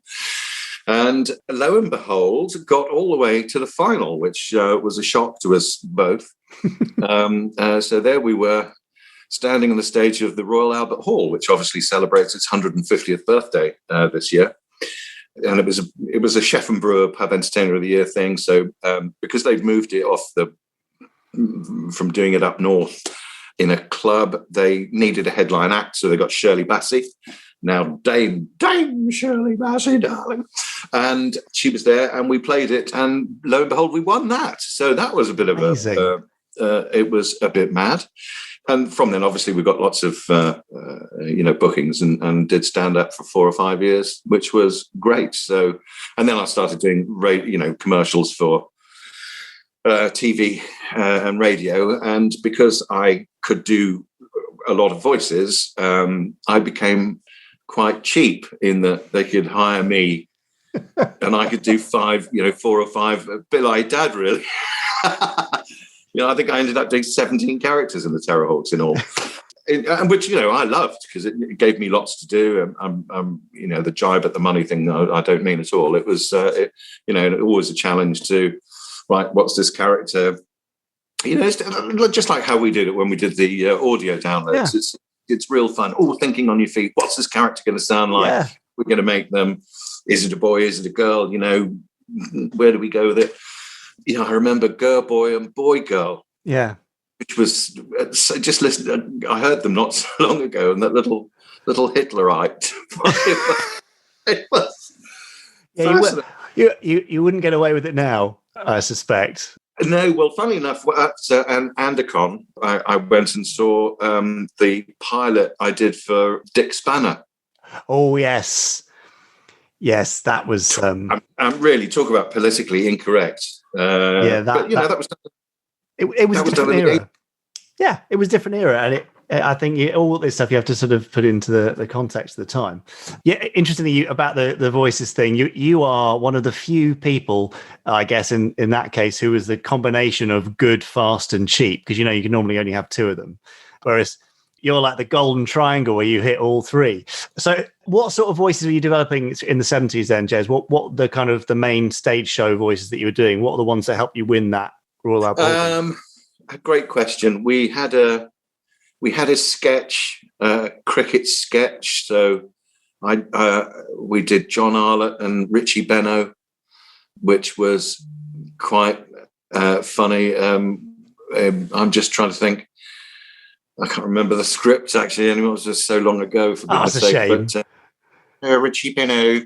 And lo and behold, got all the way to the final, which was a shock to us both. So there we were, standing on the stage of the Royal Albert Hall, which obviously celebrates its 150th birthday this year. And it was a chef and brewer Pub Entertainer of the Year thing. So because they've moved it from doing it up north in a club, they needed a headline act, so they got Shirley Bassey. Now, Dame Shirley Bassey, darling. And she was there, and we played it, and lo and behold, we won that. So that was a bit of it was a bit mad. And from then, obviously, we got lots of bookings and did stand up for 4 or 5 years, which was great. So, and then I started doing commercials for TV and radio, and because I could do a lot of voices, I became quite cheap in that they could hire me, and I could do 4 or 5, a bit like Dad, really. I think I ended up doing 17 characters in the Terrahawks in all, which I loved because it gave me lots to do. The jibe at the money thing, I don't mean at all. It was, always a challenge to. Right, what's this character? It's just like how we did it when we did the audio downloads. Yeah. It's real fun. Thinking on your feet. What's this character going to sound like? Yeah. We're going to make them. Is it a boy? Is it a girl? Where do we go with it? I remember Girl Boy and Boy Girl. Yeah, which was just listen. I heard them not so long ago, and that little Hitlerite. It was. Yeah, you wouldn't get away with it now, I suspect. No, well, funny enough, at Andacon, I went and saw the pilot I did for Dick Spanner. Oh, yes. Yes, that was... I'm really talk about politically incorrect. That was... It was a different era. Yeah, it was a different era, and I think all this stuff you have to sort of put into the context of the time. Yeah, interestingly, about the voices thing, you are one of the few people, I guess, in that case, who is the combination of good, fast, and cheap, because you can normally only have 2 of them, whereas you're like the golden triangle where you hit all 3. So, what sort of voices were you developing in the 70s then, Jez? What the kind of the main stage show voices that you were doing? What are the ones that helped you win that Royal Albert? A great question. We had a sketch, cricket sketch. So we did John Arlott and Richie Benno, which was quite funny. I'm just trying to think. I can't remember the script actually anymore. It was just so long ago. For goodness sake. Shame. But Richie Benno,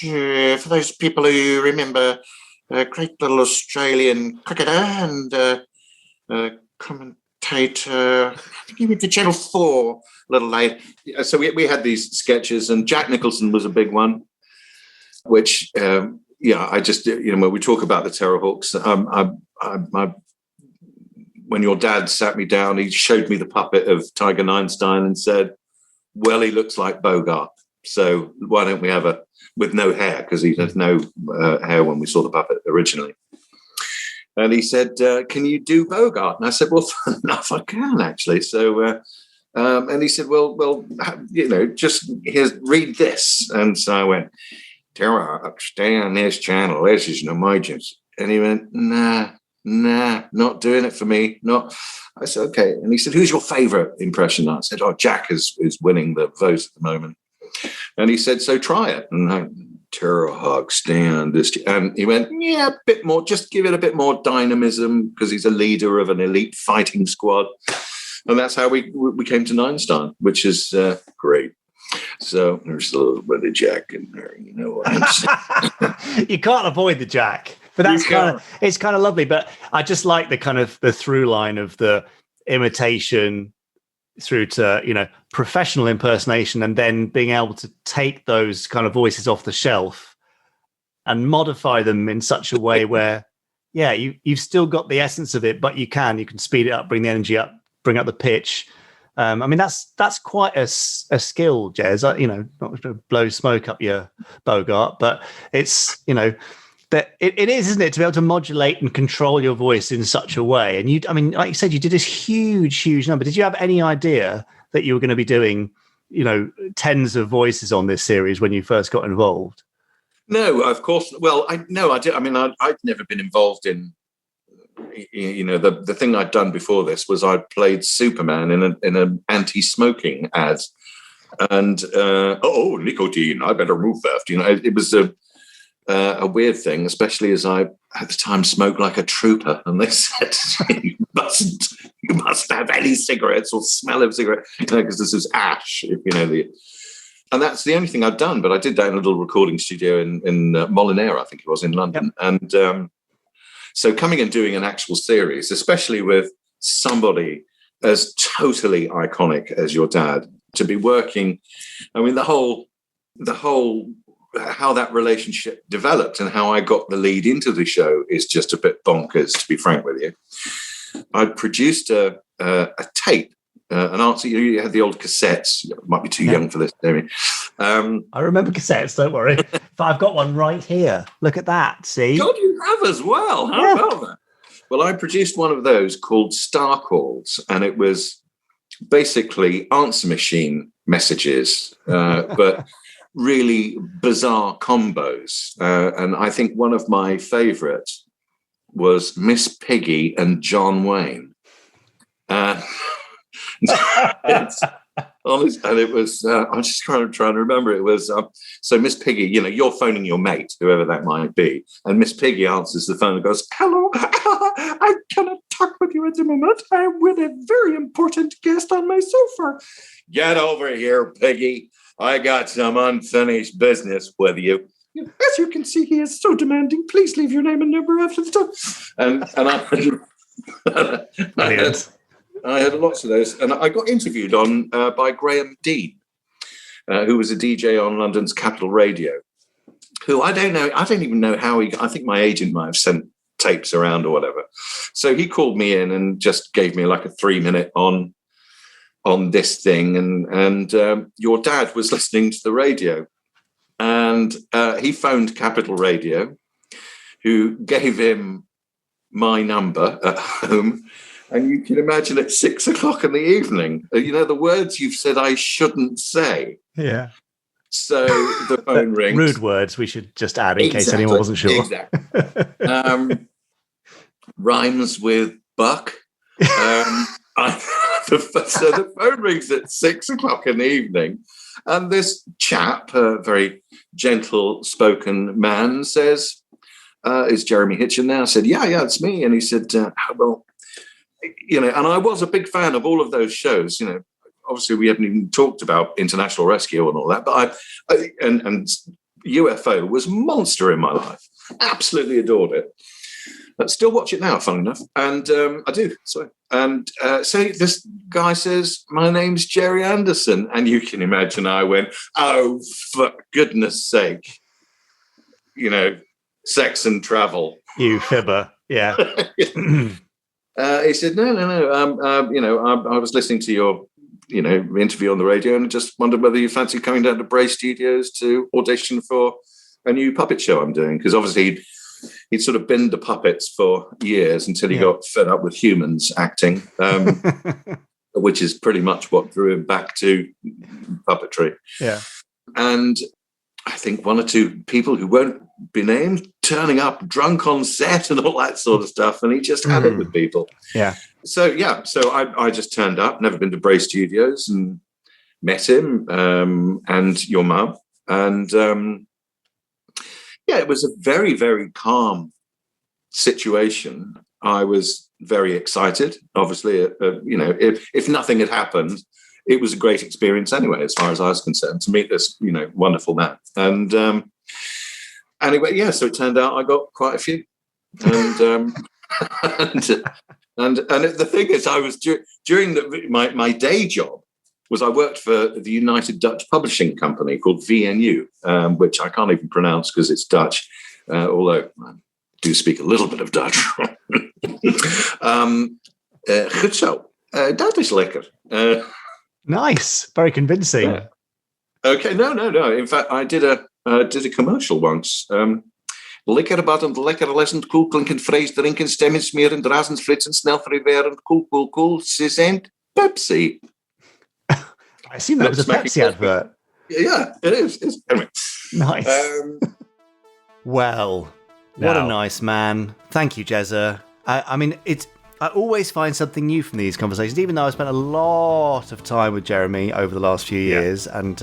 for those people who remember, a great little Australian cricketer and commentator. I think he went to Channel 4 a little late. So we had these sketches, and Jack Nicholson was a big one, which, I just, when we talk about the Terrahawks, when your dad sat me down, he showed me the puppet of Tiger Ninestein and said, well, he looks like Bogart. So why don't we have with no hair? Because he had no hair when we saw the puppet originally. And he said, can you do Bogart? And I said, well, fun enough, I can actually. So, and he said, well, just read this. And so I went, Terrahawks, stay on this channel. This is an emergency. And he went, nah, not doing it for me. Not. I said, okay. And he said, who's your favorite impression? I said, Jack is winning the vote at the moment. And he said, so try it. And I, Terrahawks, stand this. And he went, yeah, a bit more, just give it a bit more dynamism because he's a leader of an elite fighting squad. And that's how we came to Ninestein, which is great. So there's a little bit of Jack in there, you know what I'm saying? You can't avoid the Jack, but that's it's kind of lovely. But I just like the kind of the through line of the imitation through to, professional impersonation, and then being able to take those kind of voices off the shelf and modify them in such a way where, you've still got the essence of it, but you can speed it up, bring the energy up, bring up the pitch. That's quite a skill, Jez. Not to blow smoke up your Bogart, but it's, that it is, isn't it, to be able to modulate and control your voice in such a way. And like you said, you did this huge number. Did you have any idea that you were going to be doing, tens of voices on this series when you first got involved? No, of course. Well, I did. I mean, I'd never been involved in, the thing I'd done before this was I played Superman in an anti-smoking ad, and nicotine, I better move that. It was a weird thing, especially as I at the time smoked like a trooper, and they said you must have any cigarettes or smell of cigarette, because this is ash, and that's the only thing I'd done. But I did that in a little recording studio in Molinare, I think it was, in London. Yep. And so coming and doing an actual series, especially with somebody as totally iconic as your dad, to be working, I mean, the whole how that relationship developed and how I got the lead into the show is just a bit bonkers, to be frank with you. I'd produced a tape, an answer. You had the old cassettes. You might be too young for this, Jeremy. I remember cassettes, don't worry. But I've got one right here. Look at that, see? God, you have as well. How about that? Well, I produced one of those called Star Calls, and it was basically answer machine messages, but really bizarre combos. And I think one of my favorites was Miss Piggy and John Wayne. Honest, and it was, I'm just trying to remember. It was, so Miss Piggy, you're phoning your mate, whoever that might be. And Miss Piggy answers the phone and goes, "Hello, I cannot talk with you at the moment. I'm with a very important guest on my sofa." "Get over here, Piggy. I got some unfinished business with you." "As you can see, he is so demanding. Please leave your name and number after the tone." And I had lots of those. And I got interviewed on by Graham Dean, who was a DJ on London's Capital Radio, who I don't know. I don't even know how I think my agent might have sent tapes around or whatever. So he called me in and just gave me like a 3-minute on this thing. And your dad was listening to the radio. And he phoned Capital Radio, who gave him my number at home. And you can imagine at 6 o'clock in the evening, the words you've said I shouldn't say. Yeah. So the phone rings. Rude words we should just add in case anyone wasn't sure. Exactly. Rhymes with buck. So the phone rings at 6 o'clock in the evening. And this chap, a very gentle-spoken man, says, "Is Jeremy Hitchen there?" I said, yeah, it's me. And he said, well, and I was a big fan of all of those shows. Obviously we haven't even talked about International Rescue and all that, but and UFO was a monster in my life. Absolutely adored it. But still watch it now, fun enough. And I do. Sorry. And so this guy says, "My name's Gerry Anderson." And you can imagine I went, "Oh, for goodness sake. Sex and travel." You fibber. Yeah. He said, no. I was listening to your, interview on the radio and just wondered whether you fancy coming down to Bray Studios to audition for a new puppet show I'm doing. Because obviously he'd sort of binned the puppets for years until he got fed up with humans acting, which is pretty much what drew him back to puppetry. Yeah. And I think one or two people who won't be named turning up drunk on set and all that sort of stuff, and he just had it with people. Yeah. So I just turned up, never been to Bray Studios, and met him and your mum. And it was a very, very calm situation. I was very excited. Obviously, if nothing had happened, it was a great experience anyway, as far as I was concerned, to meet this, wonderful man. And anyway, so it turned out I got quite a few. And and the thing is, I was during my day job was I worked for the United Dutch Publishing Company called VNU, which I can't even pronounce because it's Dutch, although I do speak a little bit of Dutch. Goed zo. Dat is lekker. Nice, very convincing. Yeah. Okay, no. In fact, I did a commercial once. Lekker bad lekker lessend, koel klinkend, vrees drinken, stemmen smeren, razend flitsen, snel verweren, cool, ze zijn Pepsi. I assume that was a Pepsi advert. Yeah, it is. Anyway. Nice. Well, what a nice man. Thank you, Jezza. I mean, I always find something new from these conversations, even though I spent a lot of time with Jeremy over the last few years, and,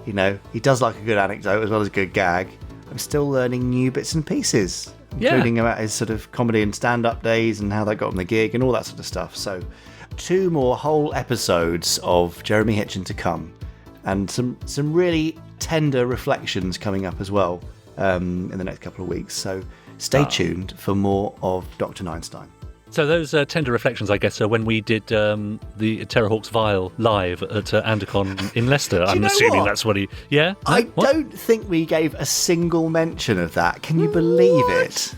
you know, he does like a good anecdote as well as a good gag. I'm still learning new bits and pieces, including about his sort of comedy and stand-up days and how they got him the gig and all that sort of stuff. So 2 more whole episodes of Jeremy Hitchen to come, and some really tender reflections coming up as well in the next couple of weeks. So stay tuned for more of Dr. Ninestein. So those tender reflections, I guess, are when we did the Terrahawks Vial live at Andercon in Leicester. I'm assuming that's what he... Yeah? I don't think we gave a single mention of that. Can you believe it?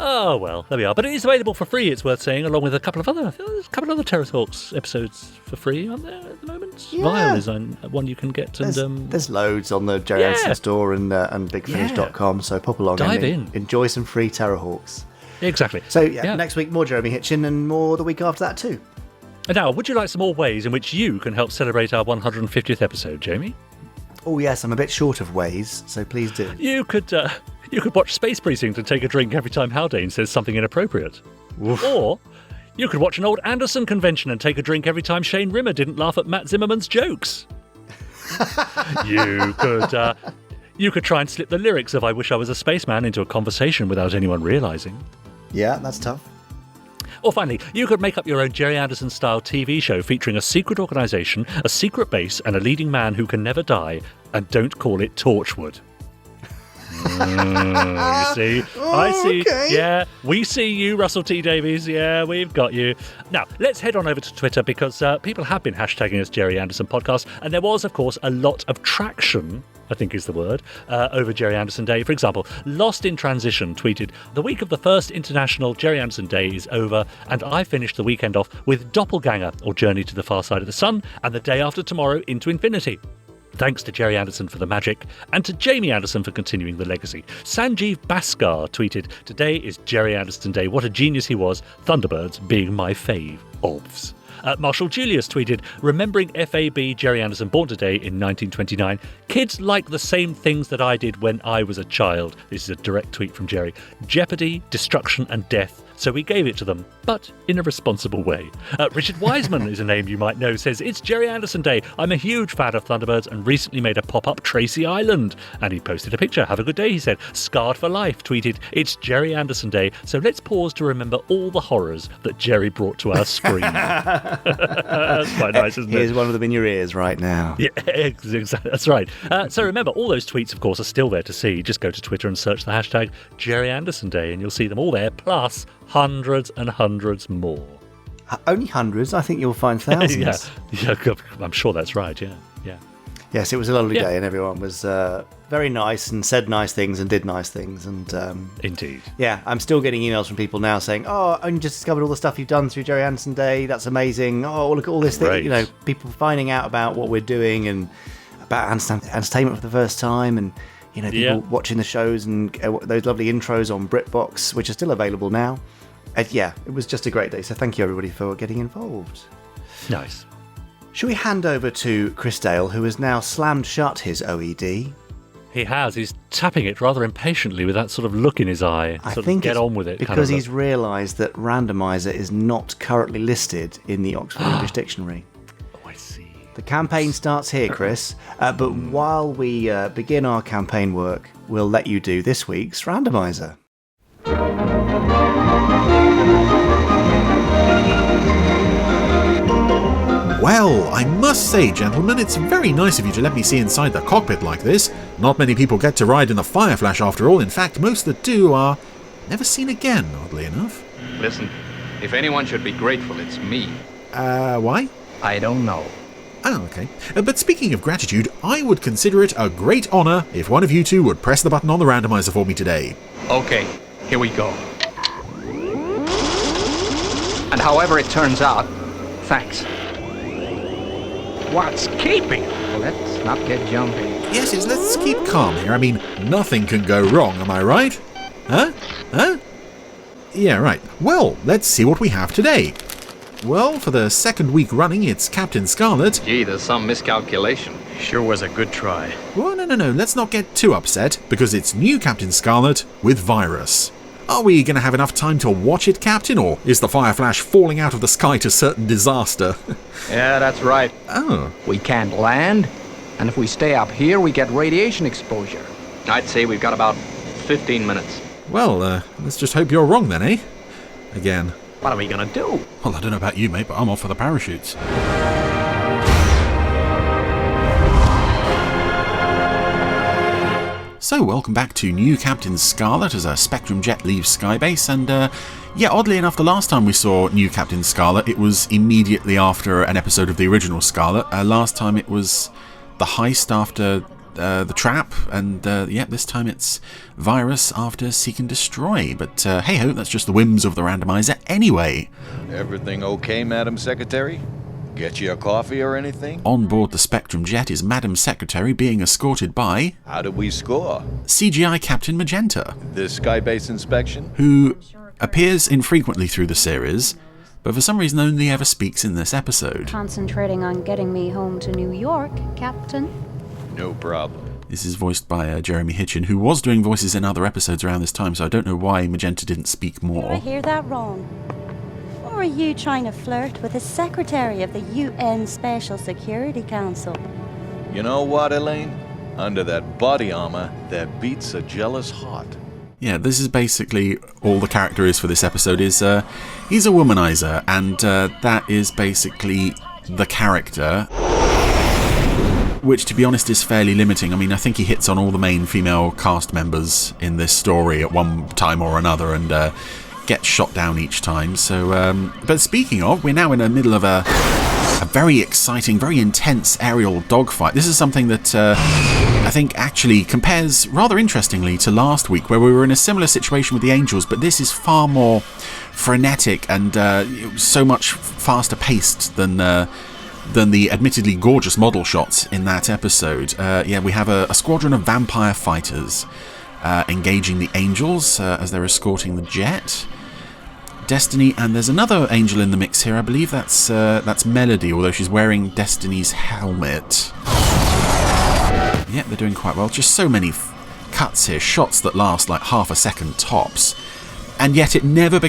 Oh, well, there we are. But it is available for free, it's worth saying, along with a couple of other Terrahawks episodes for free, aren't there, at the moment? Yeah. Vial is one you can get. There's loads on the Gerry Anderson store and bigfinish.com, so pop along and enjoy some free Terrahawks. Exactly. So, next week, more Jeremy Hitchen, and more the week after that, too. And now, would you like some more ways in which you can help celebrate our 150th episode, Jamie? Oh, yes, I'm a bit short of ways, so please do. You could watch Space Precinct and take a drink every time Haldane says something inappropriate. Oof. Or you could watch an old Anderson convention and take a drink every time Shane Rimmer didn't laugh at Matt Zimmerman's jokes. You could try and slip the lyrics of I Wish I Was a Spaceman into a conversation without anyone realising. Yeah, that's tough. Or finally, you could make up your own Gerry Anderson-style TV show featuring a secret organisation, a secret base, and a leading man who can never die, and don't call it Torchwood. You see? I see. Okay. Yeah, we see you, Russell T. Davies. Yeah, we've got you. Now, let's head on over to Twitter, because people have been hashtagging us Gerry Anderson Podcast, and there was, of course, a lot of traction, I think is the word, over Gerry Anderson Day. For example, Lost in Transition tweeted, "The week of the first International Gerry Anderson Day is over, and I finished the weekend off with Doppelganger, or Journey to the Far Side of the Sun, and the day after tomorrow into Infinity. Thanks to Gerry Anderson for the magic, and to Jamie Anderson for continuing the legacy." Sanjeev Bhaskar tweeted, "Today is Gerry Anderson Day. What a genius he was. Thunderbirds being my fave. Obvs." Marshall Julius tweeted, "Remembering FAB Gerry Anderson born today in 1929. Kids like the same things that I did when I was a child." This is a direct tweet from Gerry. "Jeopardy, destruction and death. So we gave it to them, but in a responsible way." Richard Wiseman is a name you might know, says, "It's Gerry Anderson Day. I'm a huge fan of Thunderbirds and recently made a pop-up Tracy Island." And he posted a picture. "Have a good day," he said. Scarred for Life tweeted, "It's Gerry Anderson Day, so let's pause to remember all the horrors that Gerry brought to our screen." That's quite nice, isn't it? Here's one of them in your ears right now. Yeah, exactly. That's right. So remember, all those tweets, of course, are still there to see. Just go to Twitter and search the hashtag Gerry Anderson Day, and you'll see them all there, plus hundreds and hundreds more. Only hundreds? I think you'll find thousands. yeah, I'm sure that's right, yeah. Yes, it was a lovely day, and everyone was very nice and said nice things and did nice things. And indeed. Yeah, I'm still getting emails from people now saying, "Oh, I only just discovered all the stuff you've done through Gerry Anderson Day. That's amazing. Oh, look at all this thing." You know, people finding out about what we're doing and about entertainment for the first time, and you know, people watching the shows and those lovely intros on BritBox, which are still available now. Yeah, it was just a great day. So thank you, everybody, for getting involved. Nice. Should we hand over to Chris Dale, who has now slammed shut his OED? He has. He's tapping it rather impatiently with that sort of look in his eye. I think get on with it. Because he's realised that Randomiser is not currently listed in the Oxford English Dictionary. Oh, I see. The campaign starts here, Chris. But while we begin our campaign work, we'll let you do this week's Randomiser. Well, I must say, gentlemen, it's very nice of you to let me see inside the cockpit like this. Not many people get to ride in the Fireflash after all. In fact, most that do are never seen again, oddly enough. Listen, if anyone should be grateful, it's me. Why? I don't know. Oh, okay. But speaking of gratitude, I would consider it a great honour if one of you two would press the button on the randomizer for me today. Okay, here we go. And however it turns out, thanks. what's keeping us. Let's not get jumpy. Yes, let's keep calm here. I mean, nothing can go wrong, am I right? Huh? Yeah, right. Well, let's see what we have today. Well, for the second week running, it's Captain Scarlet. Gee, there's some miscalculation. Sure was a good try. Well, no, let's not get too upset, because it's new Captain Scarlet with Virus. Are we going to have enough time to watch it, Captain, or is the fire flash falling out of the sky to certain disaster? Yeah, that's right. Oh. We can't land, and if we stay up here, we get radiation exposure. I'd say we've got about 15 minutes. Well, let's just hope you're wrong then, eh? Again. What are we gonna do? Well, I don't know about you, mate, but I'm off for the parachutes. So, welcome back to new Captain Scarlet as a Spectrum jet leaves Skybase, and yeah, oddly enough, the last time we saw new Captain Scarlet, it was immediately after an episode of the original Scarlet. Last time it was the heist after the trap, and yeah, this time it's Virus after Seek and Destroy. But hey-ho, that's just the whims of the randomizer anyway. Everything okay, Madam Secretary? Get you a coffee or anything? On board the Spectrum jet is Madam Secretary being escorted by... How did we score? CGI Captain Magenta. This Skybase inspection? Who appears infrequently through the series, but for some reason only ever speaks in this episode. Concentrating on getting me home to New York, Captain. No problem. This is voiced by Jeremy Hitchen, who was doing voices in other episodes around this time, so I don't know why Magenta didn't speak more. Did I hear that wrong? Or are you trying to flirt with the Secretary of the UN Special Security Council? You know what, Elaine? Under that body armor, that beats a jealous heart. Yeah, this is basically all the character is for this episode. He's a womanizer, and that is basically the character, which, to be honest, is fairly limiting. I mean, I think he hits on all the main female cast members in this story at one time or another, and gets shot down each time. So, but speaking of, we're now in the middle of a very exciting, very intense aerial dogfight. This is something that I think actually compares rather interestingly to last week, where we were in a similar situation with the Angels, but this is far more frenetic and so much faster paced than the admittedly gorgeous model shots in that episode. Yeah, we have a squadron of vampire fighters engaging the Angels as they're escorting the jet. Destiny, and there's another angel in the mix here. I believe that's Melody, although she's wearing Destiny's helmet. Yeah, they're doing quite well. Just so many cuts here, shots that last like half a second tops, and yet it never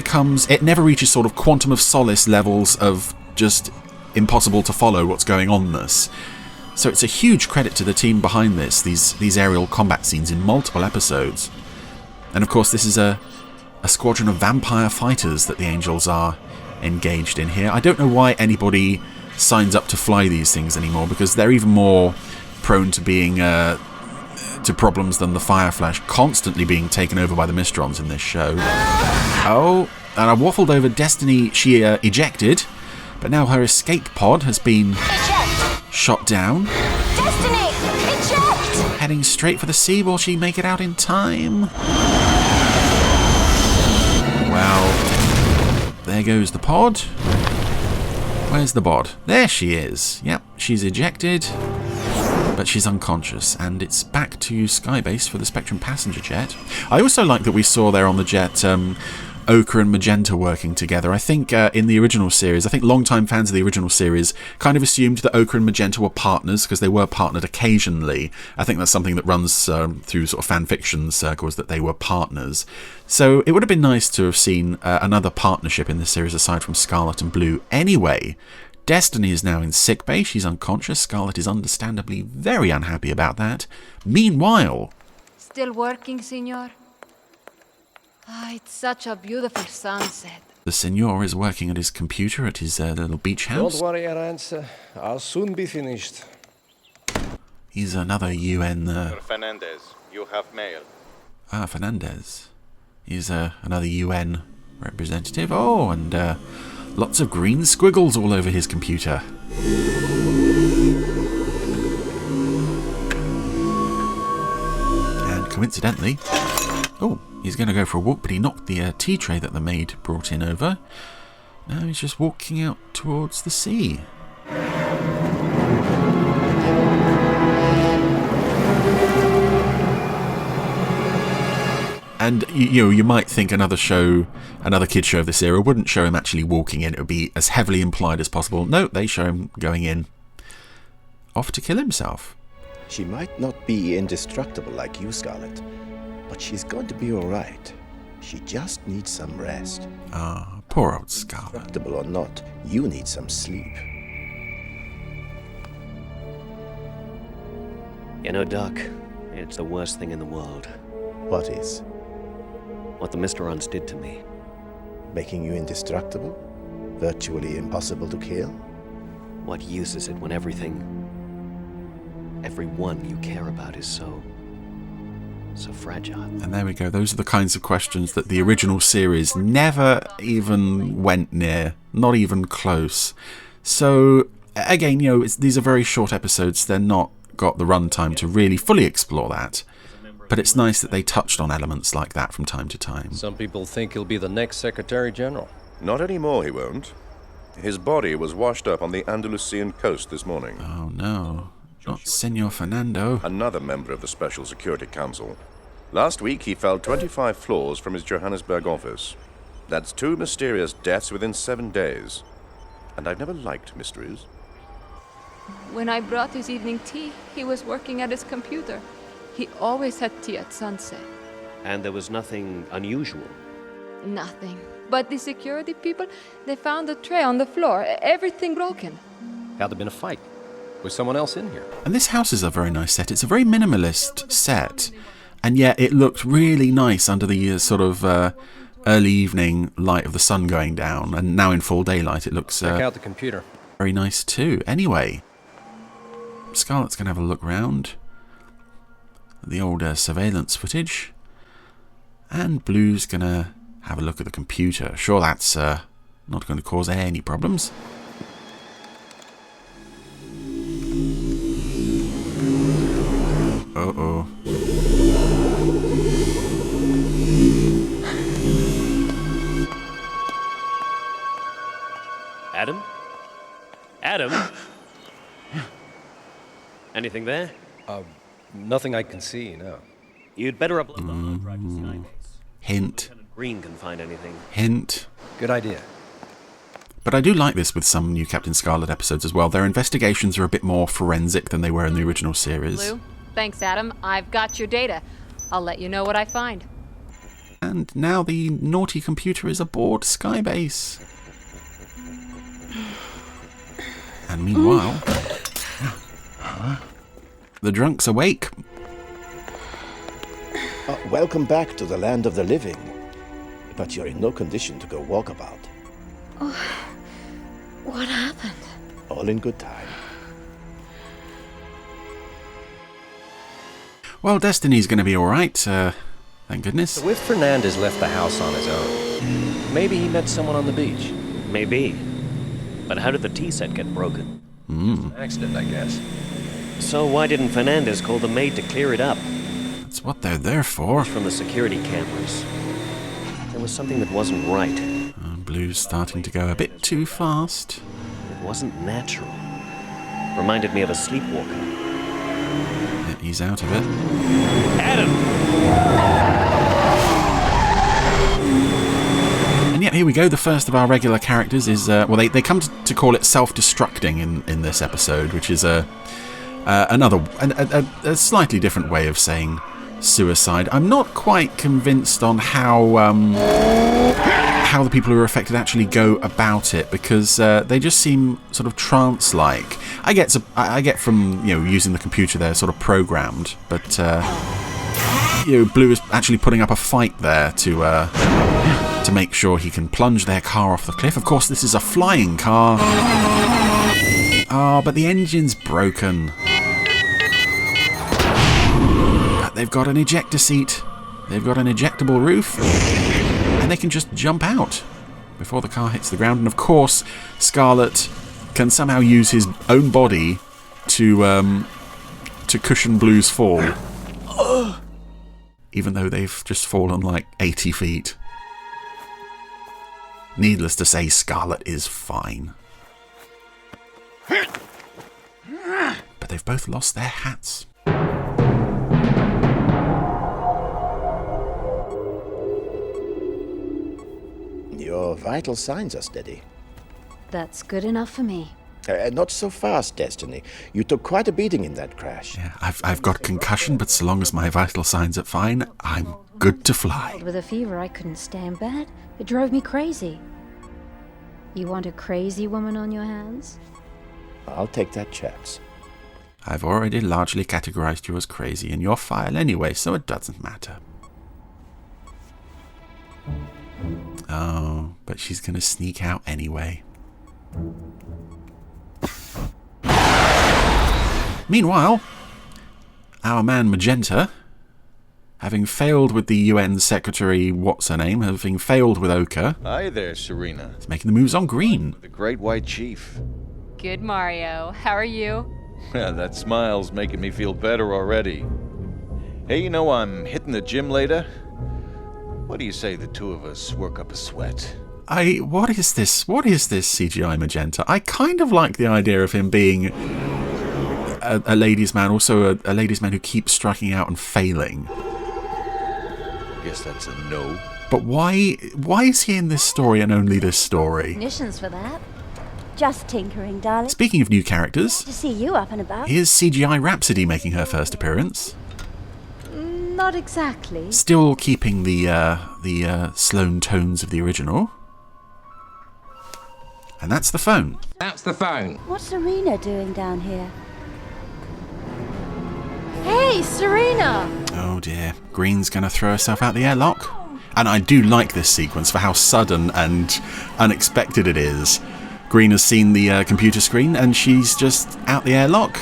reaches sort of Quantum of Solace levels of just impossible to follow what's going on this. So it's a huge credit to the team behind this, these aerial combat scenes in multiple episodes. And of course this is a squadron of vampire fighters that the Angels are engaged in here. I don't know why anybody signs up to fly these things anymore, because they're even more prone to being to problems than the Fire Flash, constantly being taken over by the Mysterons in this show. Oh, and I waffled over Destiny. She ejected, but now her escape pod has been shot down. Destiny! Eject! Heading straight for the sea. Will she make it out in time? Well, there goes the pod. Where's the bod? There she is. Yep, she's ejected, but she's unconscious, and it's back to Skybase for the Spectrum passenger jet. I also like that we saw there on the jet Ochre and Magenta working together. I think in the original series, I think long-time fans of the original series kind of assumed that Ochre and Magenta were partners because they were partnered occasionally. I think that's something that runs through sort of fan fiction circles, that they were partners. So it would have been nice to have seen another partnership in this series aside from Scarlet and Blue. Anyway, Destiny is now in sickbay. She's unconscious. Scarlet is understandably very unhappy about that. Meanwhile... Still working, senor? Ah, it's such a beautiful sunset. The senor is working at his computer at his little beach house. Don't worry, Aranza. I'll soon be finished. He's another UN... Fernandez, you have mail. Fernandez. He's another UN representative. Oh, and lots of green squiggles all over his computer. And coincidentally... Oh, he's going to go for a walk, but he knocked the tea tray that the maid brought in over. Now he's just walking out towards the sea. And you might think another kid show of this era wouldn't show him actually walking in. It would be as heavily implied as possible. No, they show him going in, off to kill himself. She might not be indestructible like you, Scarlet, but she's going to be all right. She just needs some rest. Ah, poor old Scarlet. Indestructible or not, you need some sleep. You know, Doc, it's the worst thing in the world. What is? What the Podsterons did to me. Making you indestructible? Virtually impossible to kill? What use is it when everyone you care about is so fragile? And there we go. Those are the kinds of questions that the original series never even went near, not even close. So, again, these are very short episodes. They're not got the runtime to really fully explore that. But it's nice that they touched on elements like that from time to time. Some people think he'll be the next Secretary General. Not anymore, he won't. His body was washed up on the Andalusian coast this morning. Oh no, not Senor Fernando. Another member of the Special Security Council. Last week he fell 25 floors from his Johannesburg office. That's 2 mysterious deaths within 7 days. And I've never liked mysteries. When I brought his evening tea, he was working at his computer. He always had tea at sunset. And there was nothing unusual? Nothing. But the security people, they found a tray on the floor, everything broken. Had there been a fight? Was someone else in here? And this house is a very nice set. It's a very minimalist set. And yet it looked really nice under the sort of early evening light of the sun going down. And now in full daylight it looks Check out the computer. Very nice too. Anyway, Scarlet's going to have a look round. The old surveillance footage, and Blue's gonna have a look at the computer. Sure, that's not going to cause any problems. Uh-oh. Adam? Adam? Anything there? Nothing I can see, no. You'd better upload the hard drive to Skybase. Hint. Green can find anything. Hint. Good idea. But I do like this with some new Captain Scarlet episodes as well. Their investigations are a bit more forensic than they were in the original series. Blue, thanks, Adam. I've got your data. I'll let you know what I find. And now the naughty computer is aboard Skybase. And meanwhile, the drunk's awake. Welcome back to the land of the living. But you're in no condition to go walkabout. Oh, what happened? All in good time. Well, Destiny's going to be alright, thank goodness. So if Fernandez left the house on his own, maybe he met someone on the beach. Maybe. But how did the tea set get broken? Accident, I guess. So why didn't Fernandez call the maid to clear it up? That's what they're there for. From the security cameras. There was something that wasn't right. Blue's starting to go a bit too fast. It wasn't natural. Reminded me of a sleepwalker. Yeah, he's out of it. Adam! And yet, here we go. The first of our regular characters is... they come to call it self-destructing in this episode, which is a slightly different way of saying suicide. I'm not quite convinced on how the people who are affected actually go about it, because they just seem sort of trance-like. I get from using the computer they're sort of programmed, but Blue is actually putting up a fight there to make sure he can plunge their car off the cliff. Of course, this is a flying car. But the engine's broken. But they've got an ejector seat. They've got an ejectable roof. And they can just jump out before the car hits the ground. And of course, Scarlet can somehow use his own body to cushion Blue's fall. Even though they've just fallen like 80 feet. Needless to say, Scarlet is fine. But they've both lost their hats. vital signs are steady. That's good enough for me. Not so fast, Destiny. You took quite a beating in that crash. Yeah, I've got a concussion, but so long as my vital signs are fine, I'm good to fly. With a fever, I couldn't stay in bed. It drove me crazy. You want a crazy woman on your hands? I'll take that chance. I've already largely categorized you as crazy in your file anyway, so it doesn't matter. Oh, but she's gonna sneak out anyway. Meanwhile, our man Magenta, having failed with the UN Secretary, what's her name, having failed with Oka. Hi there, Serena. Is making the moves on Green. The Great White Chief. Good, Mario. How are you? Yeah, that smile's making me feel better already. Hey, you know, I'm hitting the gym later. What do you say the two of us work up a sweat? What is this CGI Magenta? I kind of like the idea of him being a ladies' man, also a ladies' man who keeps striking out and failing. Guess that's a no. But why is he in this story and only this story? Definitions for that. Just tinkering, darling. Speaking of new characters, To see you up and about. here's CGI Rhapsody making her first appearance. Not exactly. Still keeping the Sloane tones of the original. And that's the phone. That's the phone. What's Serena doing down here? Hey, Serena! Oh dear, Green's gonna throw herself out the airlock. And I do like this sequence for how sudden and unexpected it is. Green has seen the computer screen and she's just out the airlock.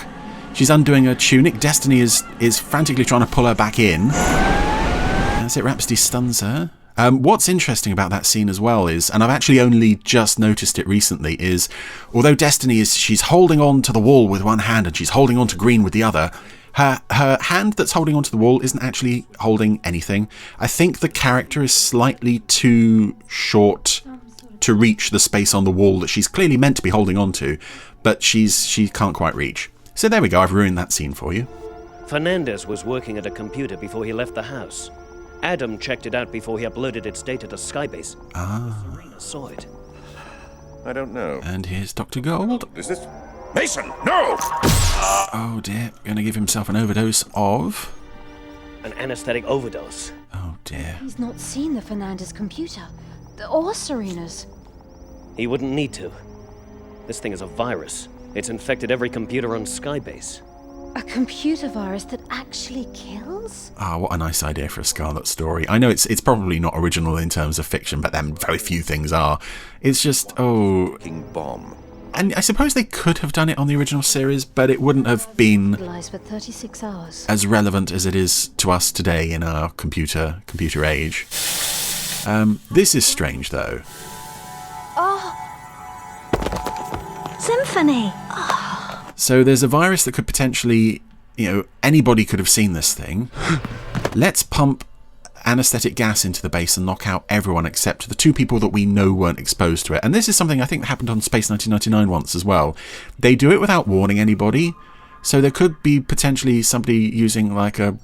She's undoing her tunic. Destiny is frantically trying to pull her back in. That's it, Rhapsody stuns her. What's interesting about that scene as well is, and I've actually only just noticed it recently, is although Destiny she's holding on to the wall with one hand and she's holding on to Green with the other, her hand that's holding onto the wall isn't actually holding anything. I think the character is slightly too short to reach the space on the wall that she's clearly meant to be holding on to, but she can't quite reach. So there we go, I've ruined that scene for you. Fernandez was working at a computer before he left the house. Adam checked it out before he uploaded its data to Skybase. Serena saw it. I don't know. And here's Dr. Gold. Is this... Mason, no! Oh dear, gonna give himself an overdose of... An anesthetic overdose. Oh dear. He's not seen the Fernandez computer. Or Serena's. He wouldn't need to. This thing is a virus. It's infected every computer on Skybase. A computer virus that actually kills? Ah, what a nice idea for a Scarlet story. I know it's probably not original in terms of fiction, but then very few things are. It's just, King bomb. And I suppose they could have done it on the original series, but it wouldn't have been Lies for 36 hours. as relevant as it is to us today in our computer age. This is strange, though. Oh! Symphony! So there's a virus that could potentially, anybody could have seen this thing. Let's pump anesthetic gas into the base and knock out everyone except the two people that we know weren't exposed to it. And this is something I think that happened on Space 1999 once as well. They do it without warning anybody. So there could be potentially somebody using like a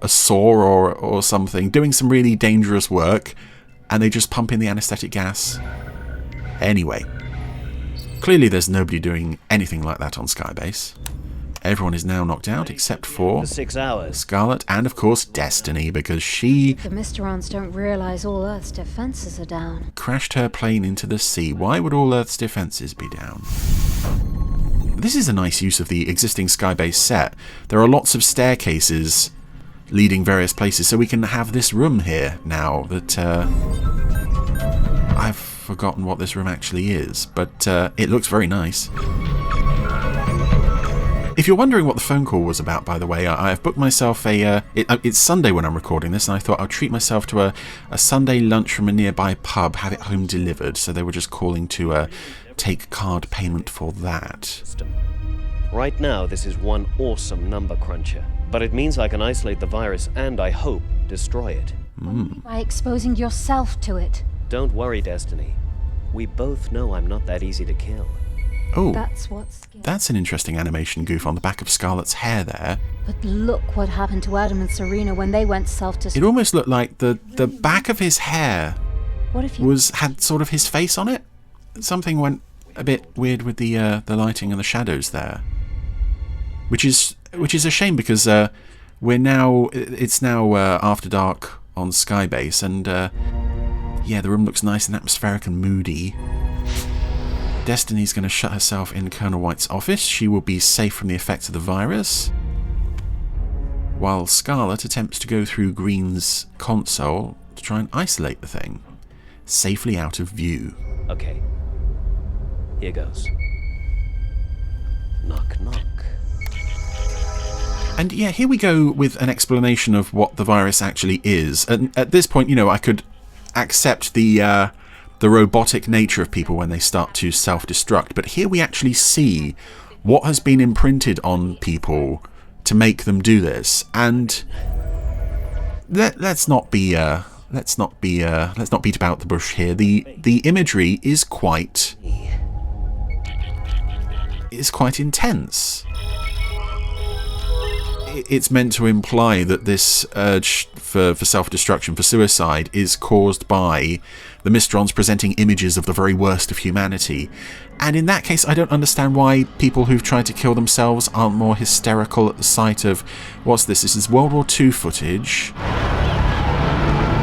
saw or something, doing some really dangerous work, and they just pump in the anesthetic gas. Anyway, clearly there's nobody doing anything like that on Skybase. Everyone is now knocked out except for 6 hours. Scarlet and, of course, Destiny, because she The Mysterons don't realize all Earth's defenses are down. crashed her plane into the sea. Why would all Earth's defenses be down? This is a nice use of the existing Skybase set. There are lots of staircases leading various places, so we can have this room here now that... I've forgotten what this room actually is, but it looks very nice. If you're wondering what the phone call was about, by the way, I've booked myself it's Sunday when I'm recording this, and I thought I'll treat myself to a Sunday lunch from a nearby pub, have it home delivered, so they were just calling to take card payment for that. Right now, this is one awesome number cruncher. But it means I can isolate the virus and, I hope, destroy it. By exposing yourself to it. Don't worry, Destiny. We both know I'm not that easy to kill. Oh, That's an interesting animation goof on the back of Scarlet's hair there. But look what happened to Adam and Serena when they went self-destruct. It almost looked like the back of his hair What if you... had sort of his face on it. Something went a bit weird with the lighting and the shadows there. Which is a shame because it's now after dark on Skybase, and the room looks nice and atmospheric and moody. Destiny's going to shut herself in Colonel White's office. She will be safe from the effects of the virus, while Scarlet attempts to go through Green's console to try and isolate the thing, safely out of view. Okay. Here goes. Knock, knock. And yeah, here we go with an explanation of what the virus actually is. And at this point, I could accept the robotic nature of people when they start to self-destruct. But here we actually see what has been imprinted on people to make them do this. And let's not beat about the bush here. The imagery is quite intense. It's meant to imply that this urge for self-destruction, for suicide, is caused by the Mysterons presenting images of the very worst of humanity. And in that case, I don't understand why people who've tried to kill themselves aren't more hysterical at the sight of... What's this? This is World War II footage.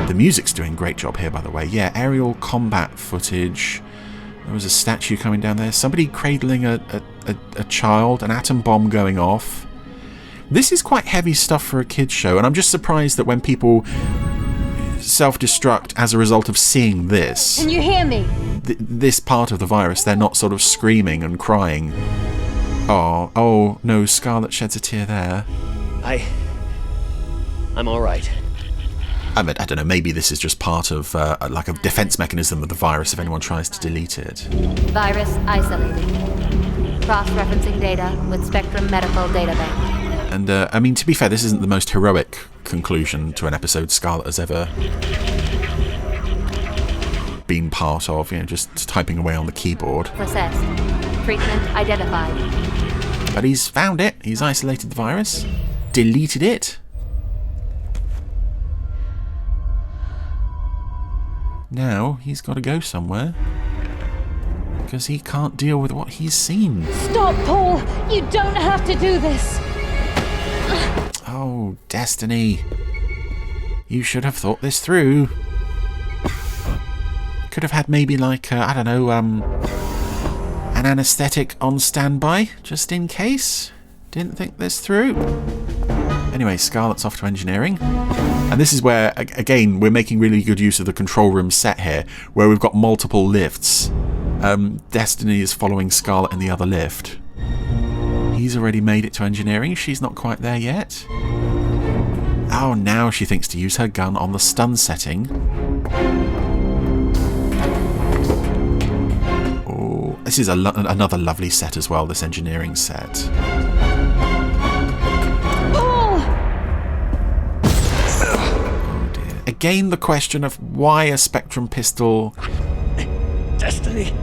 The music's doing a great job here, by the way. Yeah, aerial combat footage. There was a statue coming down there. Somebody cradling a child, an atom bomb going off. This is quite heavy stuff for a kids' show, and I'm just surprised that when people self-destruct as a result of seeing this... Can you hear me? This part of the virus, they're not sort of screaming and crying. Oh no, Scarlet sheds a tear there. I'm alright. I don't know, maybe this is just part of like a defense mechanism of the virus if anyone tries to delete it. Virus isolated. Cross-referencing data with Spectrum Medical Databank. And, I mean, to be fair, this isn't the most heroic conclusion to an episode Scarlet has ever been part of, just typing away on the keyboard. Processed. Treatment identified. But he's found it. He's isolated the virus. Deleted it. Now he's got to go somewhere. Because he can't deal with what he's seen. Stop, Paul! You don't have to do this! Oh, Destiny. You should have thought this through. Could have had maybe like, I don't know, an anaesthetic on standby, just in case. Didn't think this through. Anyway, Scarlet's off to engineering. And this is where, again, we're making really good use of the control room set here, where we've got multiple lifts. Destiny is following Scarlet in the other lift. He's already made it to engineering. She's not quite there yet. Oh, now she thinks to use her gun on the stun setting. Oh, this is another lovely set as well, this engineering set. Oh dear. Again, the question of why a Spectrum pistol... Destiny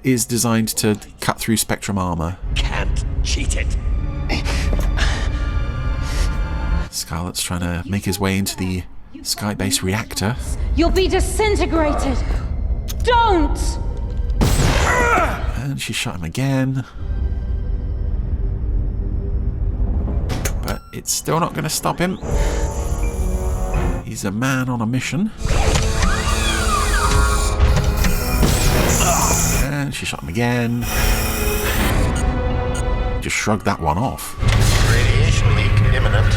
is designed to cut through Spectrum armor. Can't cheat it. Scarlet's trying to make his way into the Skybase reactor. You'll be disintegrated! Don't! And she shot him again. But it's still not going to stop him. He's a man on a mission. And she shot him again. Just shrugged that one off. Radiation leak imminent.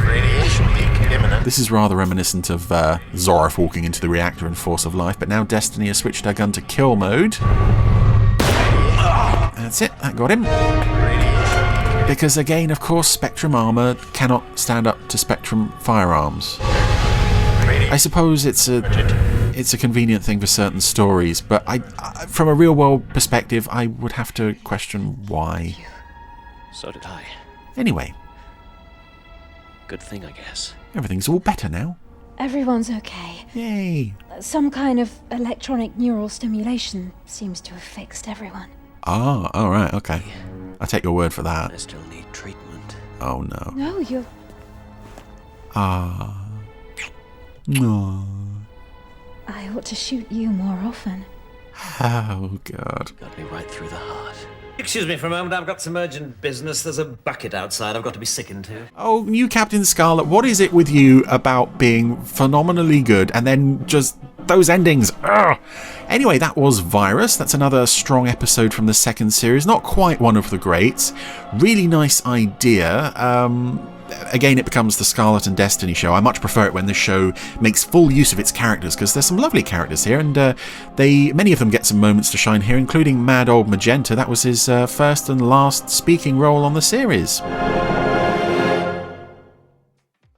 Radiation leak imminent. This is rather reminiscent of Zorroth walking into the reactor in Force of Life, but now Destiny has switched her gun to kill mode. That's it, that got him. Because again, of course, Spectrum armor cannot stand up to Spectrum firearms. I suppose it's a convenient thing for certain stories, but from a real-world perspective, I would have to question why. So did I. Anyway. Good thing, I guess. Everything's all better now. Everyone's okay. Yay. Some kind of electronic neural stimulation seems to have fixed everyone. Ah, alright, okay. I'll take your word for that. I still need treatment. Oh no. No, you're... Ah. No. I ought to shoot you more often. Oh, God. Got me right through the heart. Excuse me for a moment, I've got some urgent business. There's a bucket outside I've got to be sickened to. Oh, new Captain Scarlet, what is it with you about being phenomenally good and then just those endings? Ugh. Anyway, that was Virus. That's another strong episode from the second series. Not quite one of the greats. Really nice idea. Again, it becomes the Scarlet and Destiny show. I much prefer it when the show makes full use of its characters, because there's some lovely characters here, and many of them get some moments to shine here, including Mad Old Magenta. That was his first and last speaking role on the series.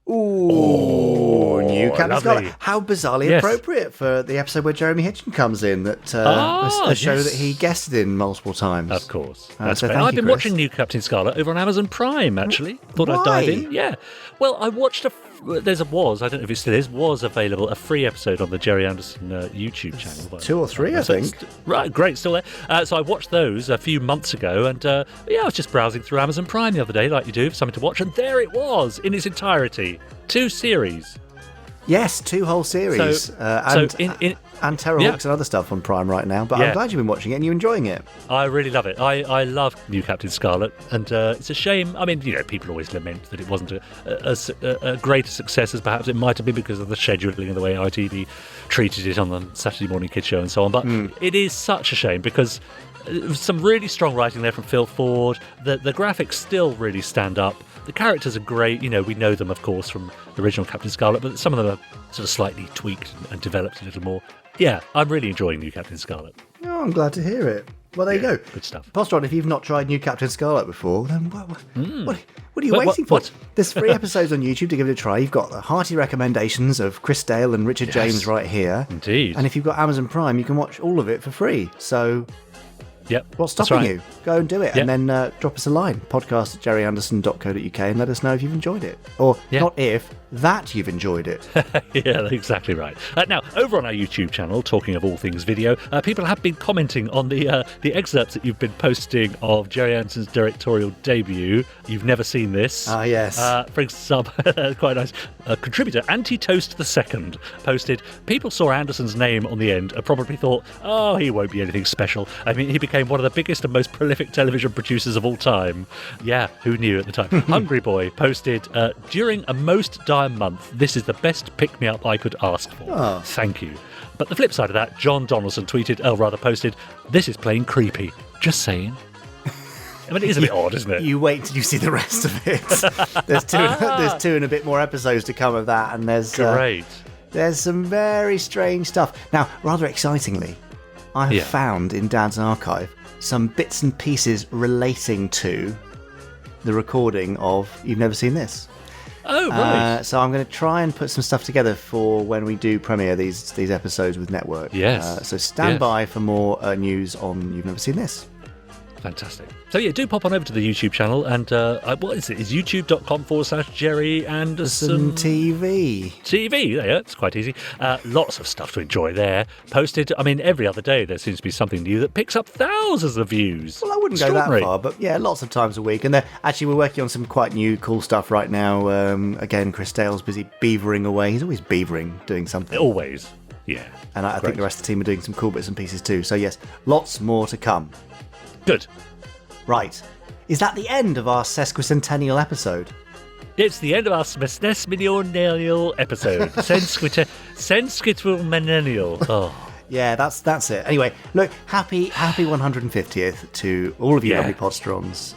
Ooh, new Captain lovely. Scarlet. How bizarrely appropriate for the episode where Jeremy Hitchen comes in, that a show that he guested in multiple times. Of course. So Great. thank I've you, been Chris. watching New Captain Scarlet over on Amazon Prime, actually. Thought Why? I'd dive in. Yeah. Well, I watched I don't know if it still is, was available, a free episode on the Gerry Anderson YouTube channel. 2 or 3, I think. Right, great, still there. So I watched those a few months ago, and I was just browsing through Amazon Prime the other day, like you do, for something to watch, and there it was, in its entirety. 2 series. Yes, 2 whole series. And Terrahawks and other stuff on Prime right now. But I'm glad you've been watching it and you're enjoying it. I really love it. I love New Captain Scarlet, and it's a shame. I mean, people always lament that it wasn't a greater success as perhaps it might have been because of the scheduling and the way ITV treated it on the Saturday Morning Kids show and so on. But it is such a shame because some really strong writing there from Phil Ford. The graphics still really stand up. The characters are great. We know them, of course, from the original Captain Scarlet, but some of them are sort of slightly tweaked and developed a little more. Yeah, I'm really enjoying New Captain Scarlet. Oh, I'm glad to hear it. Well, there you go. Good stuff. Podsteron, if you've not tried New Captain Scarlet before, then what are you waiting for? There's 3 episodes on YouTube to give it a try. You've got the hearty recommendations of Chris Dale and Richard James right here. Indeed. And if you've got Amazon Prime, you can watch all of it for free. So... Yep. What's stopping right. you? Go and do it. And then drop us a line. podcast@gerryanderson.co.uk and let us know if you've enjoyed it. Or not if, that you've enjoyed it. Yeah, exactly right. Now, over on our YouTube channel, talking of all things video, people have been commenting on the excerpts that you've been posting of Gerry Anderson's directorial debut. You've never seen this. Ah, yes. For example, quite nice. Contributor Anti-Toast II posted, people saw Anderson's name on the end and probably thought, oh, he won't be anything special. I mean, he became one of the biggest and most prolific television producers of all time. Yeah, who knew at the time? Hungry Boy posted, during a most dire month, this is the best pick-me-up I could ask for. Oh. Thank you. But the flip side of that, John Donaldson posted, this is plain creepy. Just saying. I mean, it is a bit odd, isn't it? You wait till you see the rest of it. There's 2 and a bit more episodes to come of that, and there's great. There's some very strange stuff. Now, rather excitingly, I have found in Dad's archive some bits and pieces relating to the recording of You've Never Seen This. Oh, right. So I'm going to try and put some stuff together for when we do premiere these episodes with Network. Yes. So stand by for more news on You've Never Seen This. Fantastic. So yeah, do pop on over to the YouTube channel and what is it? It's youtube.com/Gerry Anderson TV. Yeah, it's quite easy. Lots of stuff to enjoy there. Posted, I mean, every other day there seems to be something new that picks up thousands of views. Well, I wouldn't go that far, but yeah, lots of times a week. And we're working on some quite new, cool stuff right now. Again, Chris Dale's busy beavering away. He's always beavering, doing something. Always, yeah. And I think the rest of the team are doing some cool bits and pieces too. So yes, lots more to come. Good. Right. Is that the end of our Sesquicentennial episode? It's the end of our Sesquicentennial episode. Sesquicentennial. Oh. Yeah, that's it. Anyway, look, happy 150th to all of you lovely Podsterons.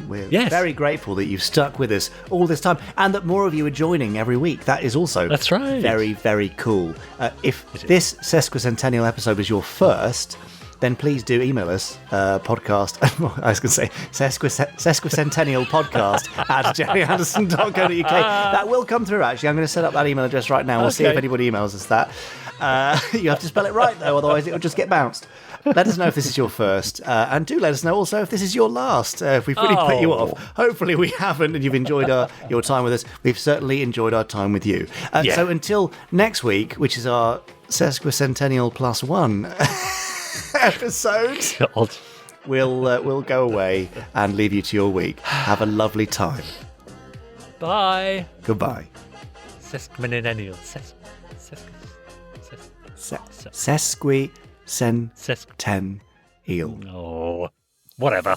We're very grateful that you've stuck with us all this time and that more of you are joining every week. That is also very, very cool. If this Sesquicentennial episode was your first, then please do email us, podcast, I was going to say, Sesquicentennial podcast at gerryanderson.co.uk. That will come through, actually. I'm going to set up that email address right now. We'll see if anybody emails us that. You have to spell it right, though, otherwise it will just get bounced. Let us know if this is your first, and do let us know also if this is your last, if we've really put you off. Hopefully we haven't, and you've enjoyed your time with us. We've certainly enjoyed our time with you. So until next week, which is our Sesquicentennial +1 episode, God. We'll go away and leave you to your week. Have a lovely time. Bye. Goodbye. Sesquicentennial. Sesquicentennial. Oh, whatever.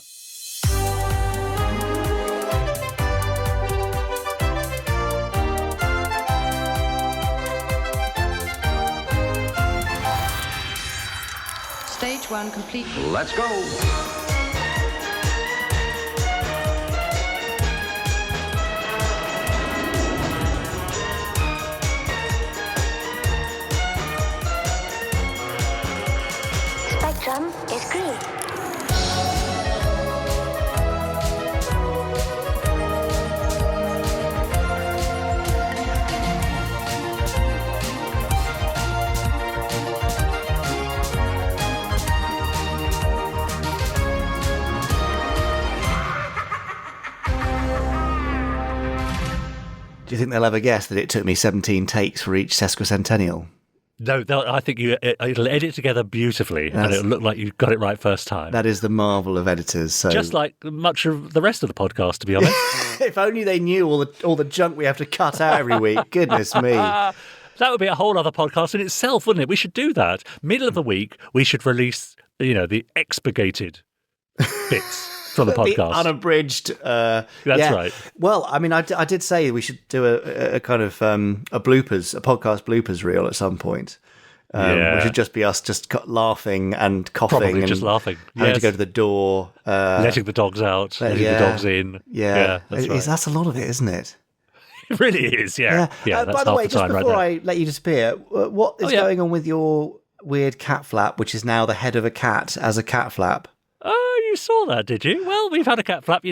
Stage 1 complete. Let's go. Spectrum is green. Do you think they'll ever guess that it took me 17 takes for each sesquicentennial? No, I think it'll edit together beautifully, and it'll look like you got it right first time. That is the marvel of editors. So just like much of the rest of the podcast, to be honest. If only they knew all the junk we have to cut out every week. Goodness me. That would be a whole other podcast in itself, wouldn't it? We should do that. Middle of the week, we should release, the expurgated bits from the podcast. The unabridged. That's right. Well, I mean, I did say we should do a kind of a podcast bloopers reel at some point. Which should just be us just laughing and coughing. Probably and just laughing. Having to go to the door. Letting the dogs out. Letting the dogs in. Yeah. That's right. That's a lot of it, isn't it? It really is, yeah. That's by the way, just before right I let you disappear, what is going on with your weird cat flap, which is now the head of a cat as a cat flap? Oh, you saw that, did you? Well, we've had a cat flap,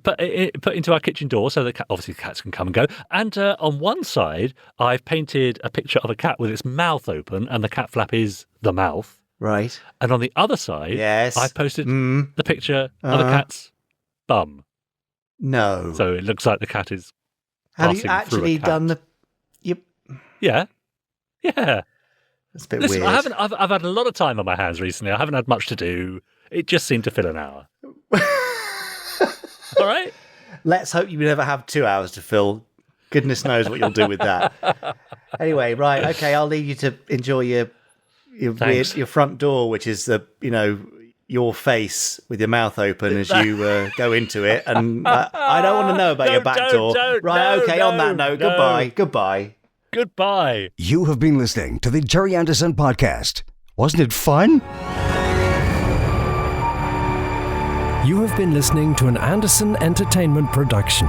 put into our kitchen door so that obviously the cats can come and go. And on one side, I've painted a picture of a cat with its mouth open, and the cat flap is the mouth. Right. And on the other side, I've posted the picture of a cat's bum. No. So it looks like the cat is. Have you actually done the? Yep. Yeah. That's a bit weird. I've had a lot of time on my hands recently. I haven't had much to do. It just seemed to fill an hour. All right. Let's hope you never have 2 hours to fill. Goodness knows what you'll do with that. Anyway, right. Okay, I'll leave you to enjoy your front door, which is your face with your mouth open as you go into it. And I don't want to know about your back door. On that note, goodbye. Goodbye. You have been listening to the Gerry Anderson podcast. Wasn't it fun? You have been listening to an Anderson Entertainment production.